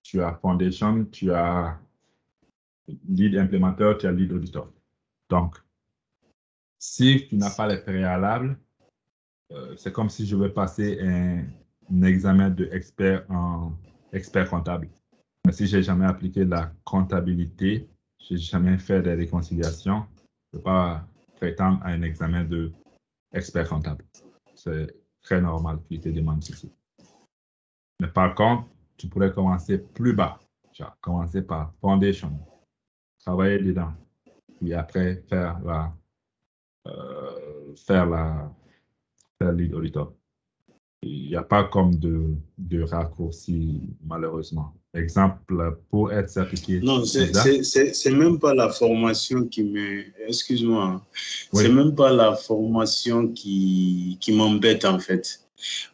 tu as foundation, tu as lead implémenteur, tu as lead auditor. Donc, si tu n'as pas les préalables, c'est comme si je veux passer un examen d'expert en expert comptable. Mais si je n'ai jamais appliqué la comptabilité, je n'ai jamais fait des réconciliations, je ne peux pas prétendre à un examen d'expert comptable. C'est très normal qu'il te demande ceci. Mais par contre, tu pourrais commencer plus bas. Genre, commencer par foundation, travailler dedans, puis après faire lead auditor. Il n'y a pas comme de raccourci, malheureusement. Exemple, pour être certifié. Non, c'est même pas la formation qui me... Excuse-moi. C'est même pas la formation qui m'embête, en fait.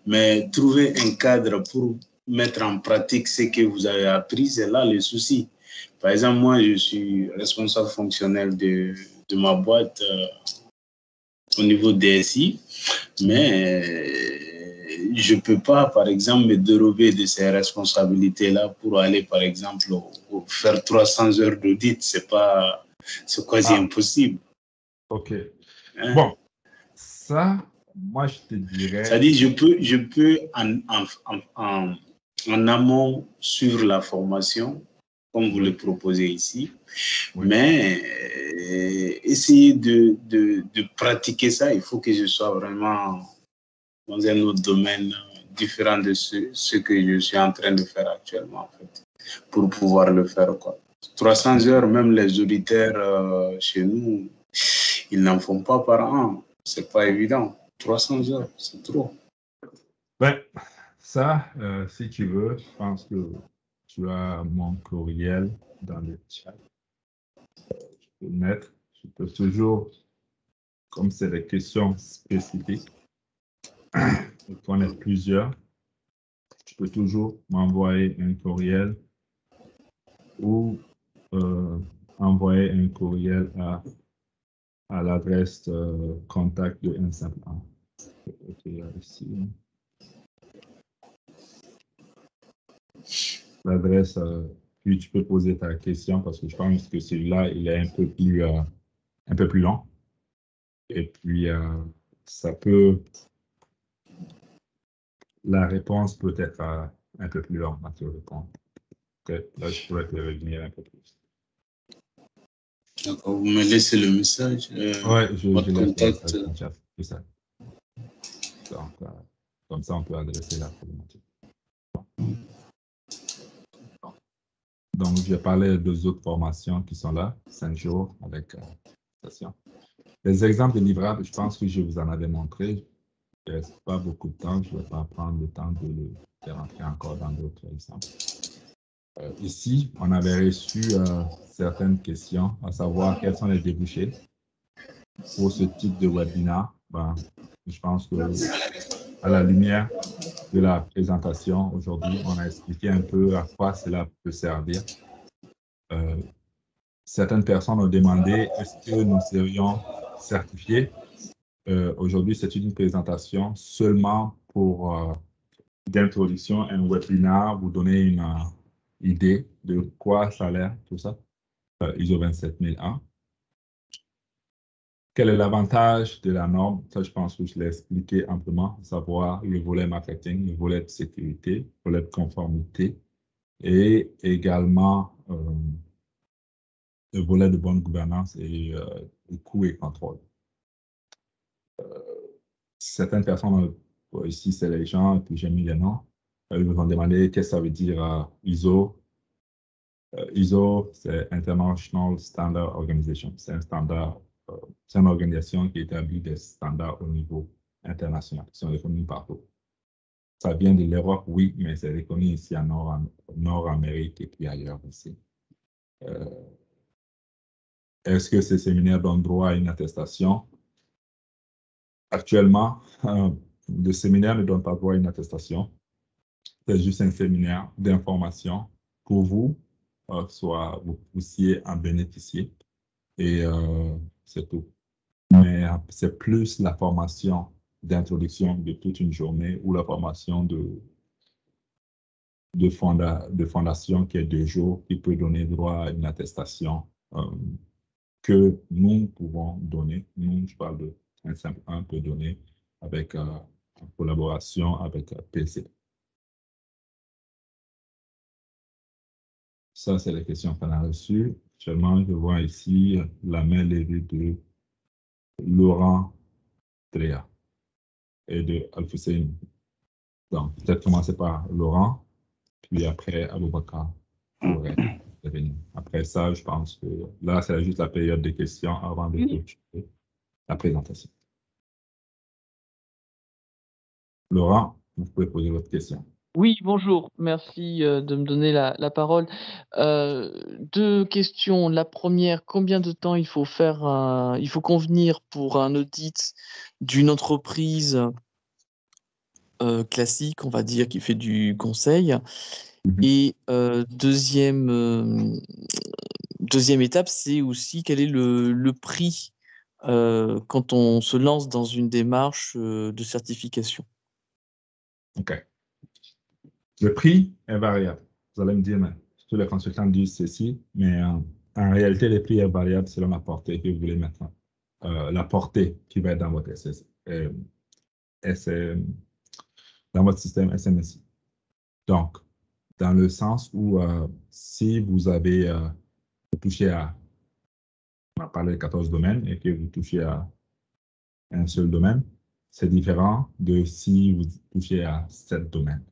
Mais trouver un cadre pour mettre en pratique ce que vous avez appris, c'est là le souci. Par exemple, moi, je suis responsable fonctionnel de ma boîte au niveau DSI, mais je ne peux pas, par exemple, me dérober de ces responsabilités-là pour aller, par exemple, faire 300 heures d'audit. C'est quasi impossible. OK. Hein? Bon, ça, moi, je te dirais... C'est-à-dire, je peux en amont suivre la formation, comme vous le proposez ici, mais essayer de pratiquer ça, il faut que je sois vraiment dans un autre domaine différent de ce que je suis en train de faire actuellement, en fait, pour pouvoir le faire, quoi. 300 heures, même les auditeurs chez nous, ils n'en font pas par an. C'est pas évident. 300 heures, c'est trop. Ben, ça, si tu veux, je pense que tu as mon courriel dans le chat. Je peux mettre, je peux toujours, comme c'est des questions spécifiques, il faut en être plusieurs, tu peux toujours m'envoyer un courriel ou envoyer un courriel à l'adresse contact de Un-Simple-Un. Ici. L'adresse, puis tu peux poser ta question parce que je pense que celui-là, il est un peu plus long. Et puis, ça peut... La réponse peut être un peu plus longue à te répondre. Là, je pourrais te revenir un peu plus. D'accord, vous me laissez le message. Ouais, je votre laisse le contact. message en chat, c'est ça. Donc, comme ça, on peut adresser la problématique. Donc, je vais parler de 2 autres formations qui sont là, 5 jours avec station. Les exemples de livrables, je pense que je vous en avais montré. Il ne reste pas beaucoup de temps, je ne vais pas prendre le temps de rentrer encore dans d'autres exemples. Ici, on avait reçu certaines questions, à savoir quels sont les débouchés pour ce type de webinaire. Ben, je pense que à la lumière de la présentation aujourd'hui, on a expliqué un peu à quoi cela peut servir. Certaines personnes ont demandé est-ce que nous serions certifiés. Aujourd'hui, c'est une présentation seulement pour d'introduction à un webinaire, vous donner une idée de quoi ça a l'air, tout ça. ISO 27001. Quel est l'avantage de la norme? Ça, je pense que je l'ai expliqué amplement, savoir le volet marketing, le volet de sécurité, le volet de conformité et également le volet de bonne gouvernance et de coût et contrôle. Certaines personnes, ici c'est les gens, et puis j'ai mis les noms, ils me vont demander qu'est-ce que ça veut dire ISO. ISO, c'est International Standard Organization. C'est un standard, c'est une organisation qui établit des standards au niveau international, qui sont reconnus partout. Ça vient de l'Europe, oui, mais c'est reconnu ici en Nord-Amérique et puis ailleurs aussi. Est-ce que ces séminaires donnent droit à une attestation? Actuellement, le séminaire ne donne pas droit à une attestation. C'est juste un séminaire d'information pour vous, soit vous puissiez en bénéficier. Et c'est tout. Mais c'est plus la formation d'introduction de toute une journée ou la formation de fondation qui est 2 jours qui peut donner droit à une attestation que nous pouvons donner. Nous, je parle de un simple 1 peut donner avec en collaboration avec PC. Ça, c'est les questions qu'on a reçues. Actuellement, je vois ici la main levée de Laurent Tréa et de Al-Hussein. Donc, peut-être commencer par Laurent, puis après Aboubakar pourrait revenir. Après ça, je pense que là, c'est juste la période de questions avant de clôturer la présentation. Laurent, vous pouvez poser votre question. Oui, bonjour. Merci de me donner la parole. 2 questions. La première, combien de temps il faut convenir pour un audit d'une entreprise classique, on va dire, qui fait du conseil? Et deuxième étape, c'est aussi quel est le prix quand on se lance dans une démarche de certification? OK. Le prix est variable. Vous allez me dire, mais tous les consultants disent ceci, mais en réalité, le prix est variable selon la portée que vous voulez mettre. La portée qui va être dans votre dans votre système SMSI. Donc, dans le sens où si vous avez touché à, on va parler de 14 domaines et que vous touchez à un seul domaine, c'est différent de si vous touchez à 7 domaines.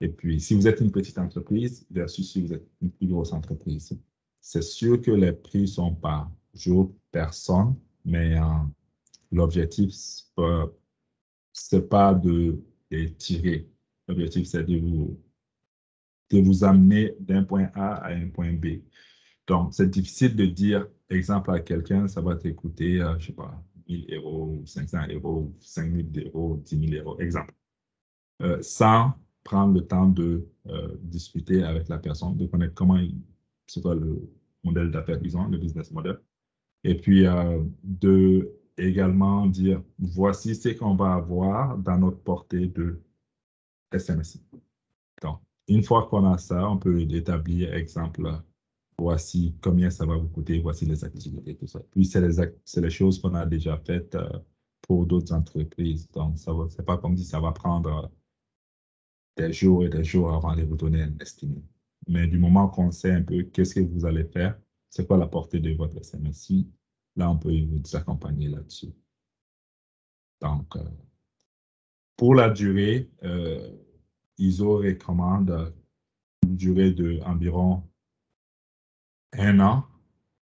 Et puis, si vous êtes une petite entreprise versus si vous êtes une plus grosse entreprise, c'est sûr que les prix sont par jour, personne, mais l'objectif, c'est pas de les tirer. L'objectif, c'est de vous amener d'un point A à un point B. Donc, c'est difficile de dire, exemple, à quelqu'un, ça va te coûter, je ne sais pas, 1 000 €, 500 €, 5 000 €, 10 000 €, exemple. Sans prendre le temps de discuter avec la personne, de connaître c'est quoi le modèle d'affaires qu'ils ont, le business model. Et puis, de également dire, voici ce qu'on va avoir dans notre portée de SMSI. Donc, une fois qu'on a ça, on peut établir, exemple, voici combien ça va vous coûter, voici les activités, tout ça. Puis, c'est les choses qu'on a déjà faites pour d'autres entreprises. Donc, ce n'est pas comme si ça va prendre des jours et des jours avant de vous donner un estimé. Mais du moment qu'on sait un peu qu'est-ce que vous allez faire, c'est quoi la portée de votre SMSI, là, on peut vous accompagner là-dessus. Donc, pour la durée, ISO recommande une durée d'environ 1 an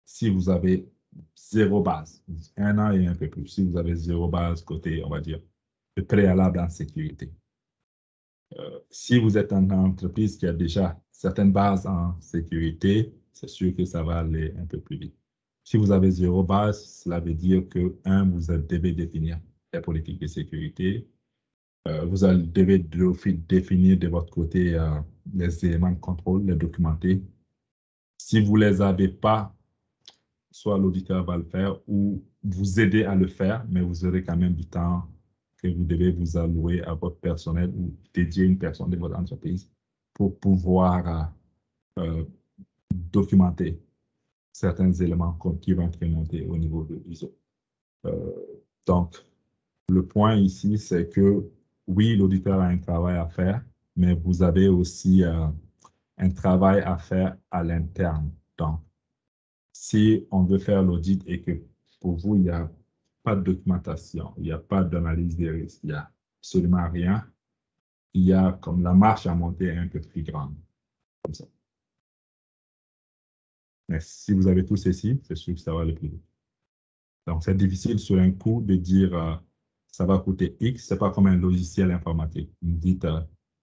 si vous avez 0 base. 1 an et un peu plus si vous avez 0 base côté, on va dire, de préalable en sécurité. Si vous êtes une entreprise qui a déjà certaines bases en sécurité, c'est sûr que ça va aller un peu plus vite. Si vous avez 0 base, cela veut dire que, vous devez définir la politique de sécurité. Vous devez définir de votre côté les éléments de contrôle, les documenter. Si vous ne les avez pas, soit l'auditeur va le faire ou vous aider à le faire, mais vous aurez quand même du temps que vous devez vous allouer à votre personnel ou dédier une personne de votre entreprise pour pouvoir documenter certains éléments qui vont être montés au niveau de l'ISO. Donc, le point ici, c'est que oui, l'auditeur a un travail à faire, mais vous avez aussi un travail à faire à l'interne. Donc, si on veut faire l'audit et que pour vous, il n'y a pas de documentation, il n'y a pas d'analyse des risques, il n'y a absolument rien, il y a comme la marche à monter un peu plus grande. Comme ça. Mais si vous avez tout ceci, c'est sûr que ça va aller plus vite. Donc, c'est difficile sur un coup de dire ça va coûter X, ce n'est pas comme un logiciel informatique. Vous me dites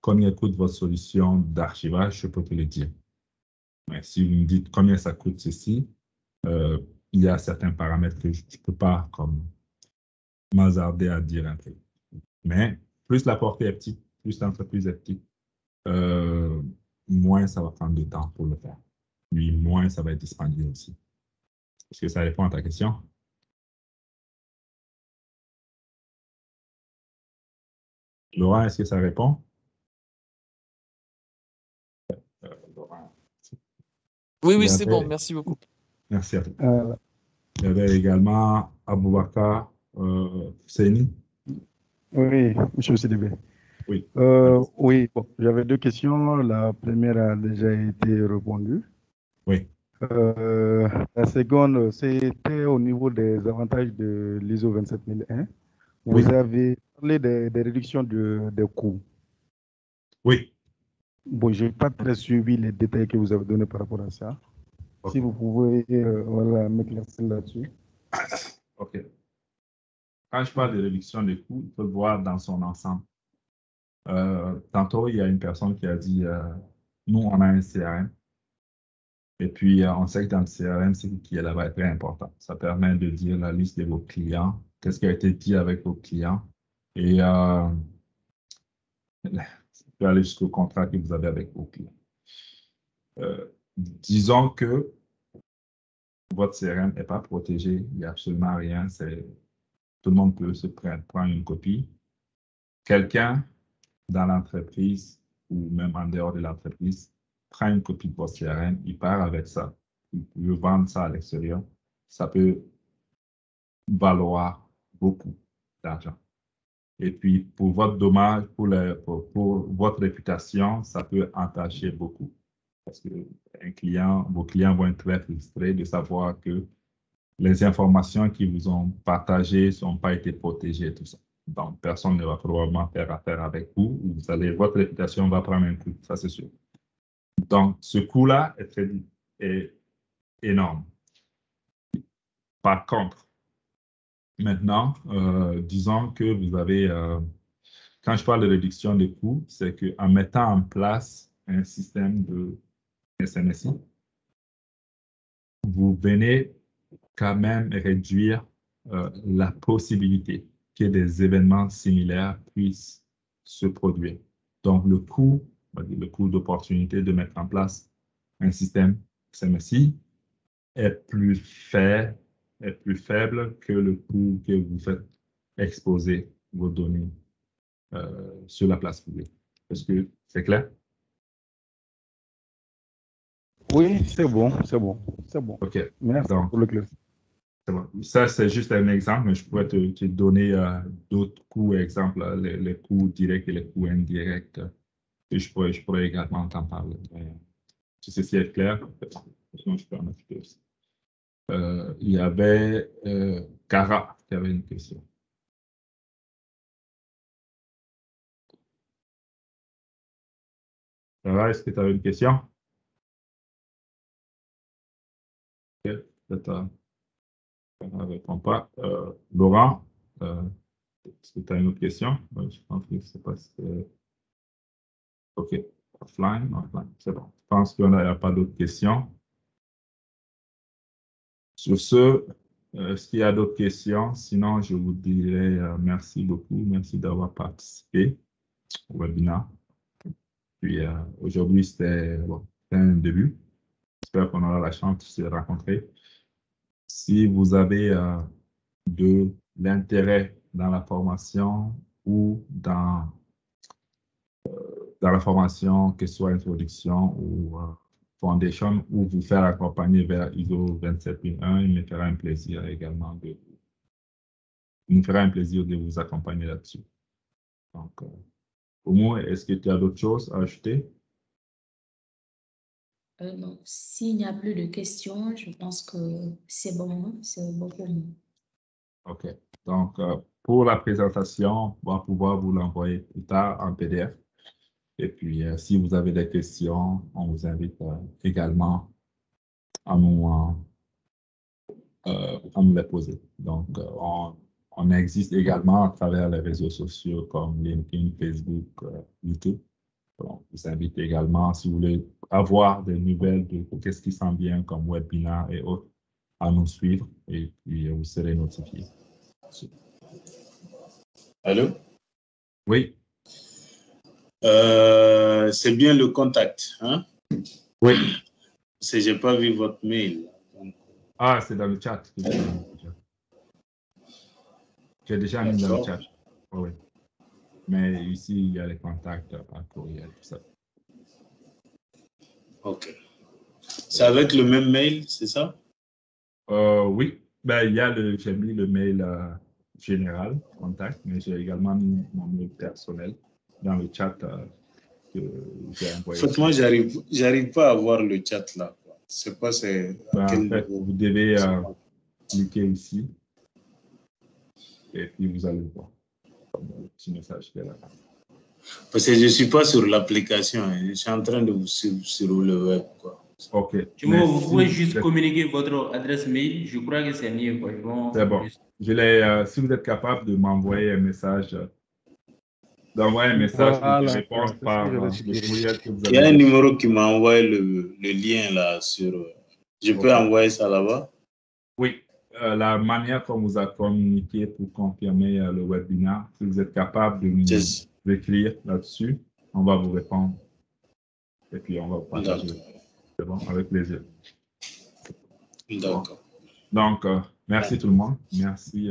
combien coûte votre solution d'archivage, je peux te le dire. Mais si vous me dites combien ça coûte ceci, il y a certains paramètres que je ne peux pas comme m'hasarder à dire un peu. Mais plus la portée est petite, plus l'entreprise est petite, moins ça va prendre de temps pour le faire. Puis moins ça va être dispendieux aussi. Est-ce que ça répond à ta question? Laurent, est-ce que ça répond? Laurent. Oui, c'est bon, merci beaucoup. Merci à toi. Il y avait également Aboubakar Husseini. Oui, M. Sidibé. Oui. Oui, bon, j'avais 2 questions. La première a déjà été répondue. Oui. La seconde, c'était au niveau des avantages de l'ISO 27001. Vous Oui. avez parlé des réductions des coûts. Oui. Bon, je n'ai pas très suivi les détails que vous avez donnés par rapport à ça. Okay. Si vous pouvez m'éclaircir là-dessus. OK. Quand je parle de réduction des coûts, il faut le voir dans son ensemble. Tantôt, il y a une personne qui a dit nous, on a un CRM. Et puis, on sait que dans le CRM, c'est qui est là-bas très important. Ça permet de dire la liste de vos clients, qu'est-ce qui a été dit avec vos clients. Et peut aller jusqu'au contrat que vous avez avec vos clients. Disons que votre CRM n'est pas protégé, il n'y a absolument rien, tout le monde peut se prendre une copie. Quelqu'un dans l'entreprise ou même en dehors de l'entreprise prend une copie de votre CRM, il part avec ça, il veut vendre ça à l'extérieur, ça peut valoir beaucoup d'argent. Et puis, pour votre dommage, pour votre réputation, ça peut entacher beaucoup. Parce que vos clients vont être très frustrés de savoir que les informations qu'ils vous ont partagées n'ont pas été protégées, tout ça. Donc, personne ne va probablement faire affaire avec vous. Votre réputation va prendre un coup, ça c'est sûr. Donc, ce coût-là est énorme. Par contre, maintenant, disons que vous avez, quand je parle de réduction des coûts, c'est qu'en mettant en place un système de SMSI, vous venez quand même réduire la possibilité que des événements similaires puissent se produire. Donc, le coût d'opportunité de mettre en place un système SMSI est plus faible que le coût que vous faites exposer vos données sur la place publique. Est-ce que c'est clair? Oui, c'est bon, c'est bon, c'est bon. OK. Merci Donc, pour le clair. c'est bon. Ça, c'est juste un exemple, mais je pourrais te donner d'autres coûts, exemple, les coûts directs et les coûts indirects. Et je pourrais également t'en parler. Mais si ceci est clair, sinon je peux en ajouter aussi. Il y avait Cara qui avait une question. Cara, est-ce que tu as une question? Ok, peut-être elle ne répond pas. Laurent, est-ce que tu as une autre question? Je pense que c'est pas. OK. Offline, c'est bon. Je pense qu'il n'y a pas d'autres questions. Sur ce, est-ce qu'il y a d'autres questions? Sinon, je vous dirais merci beaucoup. Merci d'avoir participé au webinaire. Puis aujourd'hui, c'était un début. J'espère qu'on aura la chance de se rencontrer. Si vous avez de l'intérêt dans la formation ou dans la formation, que ce soit introduction ou foundation, ou vous faire accompagner vers ISO 27001, il me fera un plaisir également de vous accompagner là-dessus. Donc, au moins, est-ce que tu as d'autres choses à ajouter? Non, s'il n'y a plus de questions, je pense que c'est bon pour nous. OK. Donc, pour la présentation, on va pouvoir vous l'envoyer plus tard en PDF. Et puis, si vous avez des questions, on vous invite également à nous les poser. Donc, on existe également à travers les réseaux sociaux comme LinkedIn, Facebook, YouTube. Donc, je vous invite également, si vous voulez avoir des nouvelles de qu'est-ce qui s'en vient comme webinaire et autres, à nous suivre et puis vous serez notifiés. Allô? Oui. C'est bien le contact, hein? Oui. Parce que je n'ai pas vu votre mail. Donc... Ah, c'est dans le chat. J'ai déjà mis dans le chat. Oui. Mais ici, il y a les contacts par courriel, tout ça. OK. C'est avec le même mail, c'est ça? Oui. Ben, j'ai mis le mail général, contact, mais j'ai également mis mon mail personnel dans le chat que j'ai envoyé. En fait, moi, j'arrive pas à voir le chat là. Je ne sais pas c'est à quel niveau. Vous devez cliquer ici et puis vous allez voir le petit message qui est là. Parce que je ne suis pas sur l'application, hein. Je suis en train de vous suivre sur le web, quoi. OK. Vous pouvez juste communiquer votre adresse mail. Je crois que c'est mieux. C'est bon. Si vous êtes capable de m'envoyer un message, Voilà, de répondre par le courriel que vous avez. Il y a un numéro qui m'a envoyé le lien là sur. Je peux envoyer ça là-bas? Oui. La manière qu'on vous a communiqué pour confirmer le webinaire, si vous êtes capable de nous écrire là-dessus, on va vous répondre. Et puis, on va vous partager. C'est bon, avec plaisir. D'accord. Bon. Donc, merci tout le monde. Merci.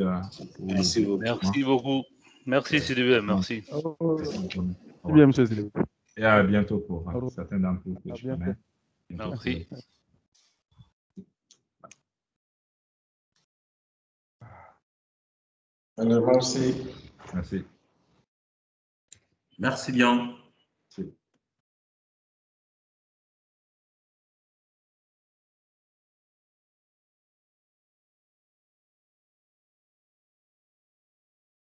Merci beaucoup. Merci beaucoup. Merci, Sylvain. Merci. C'est bien, monsieur Sylvain. Et à bientôt pour certains d'entre vous que je connais. Merci. Merci. Merci. Merci bien.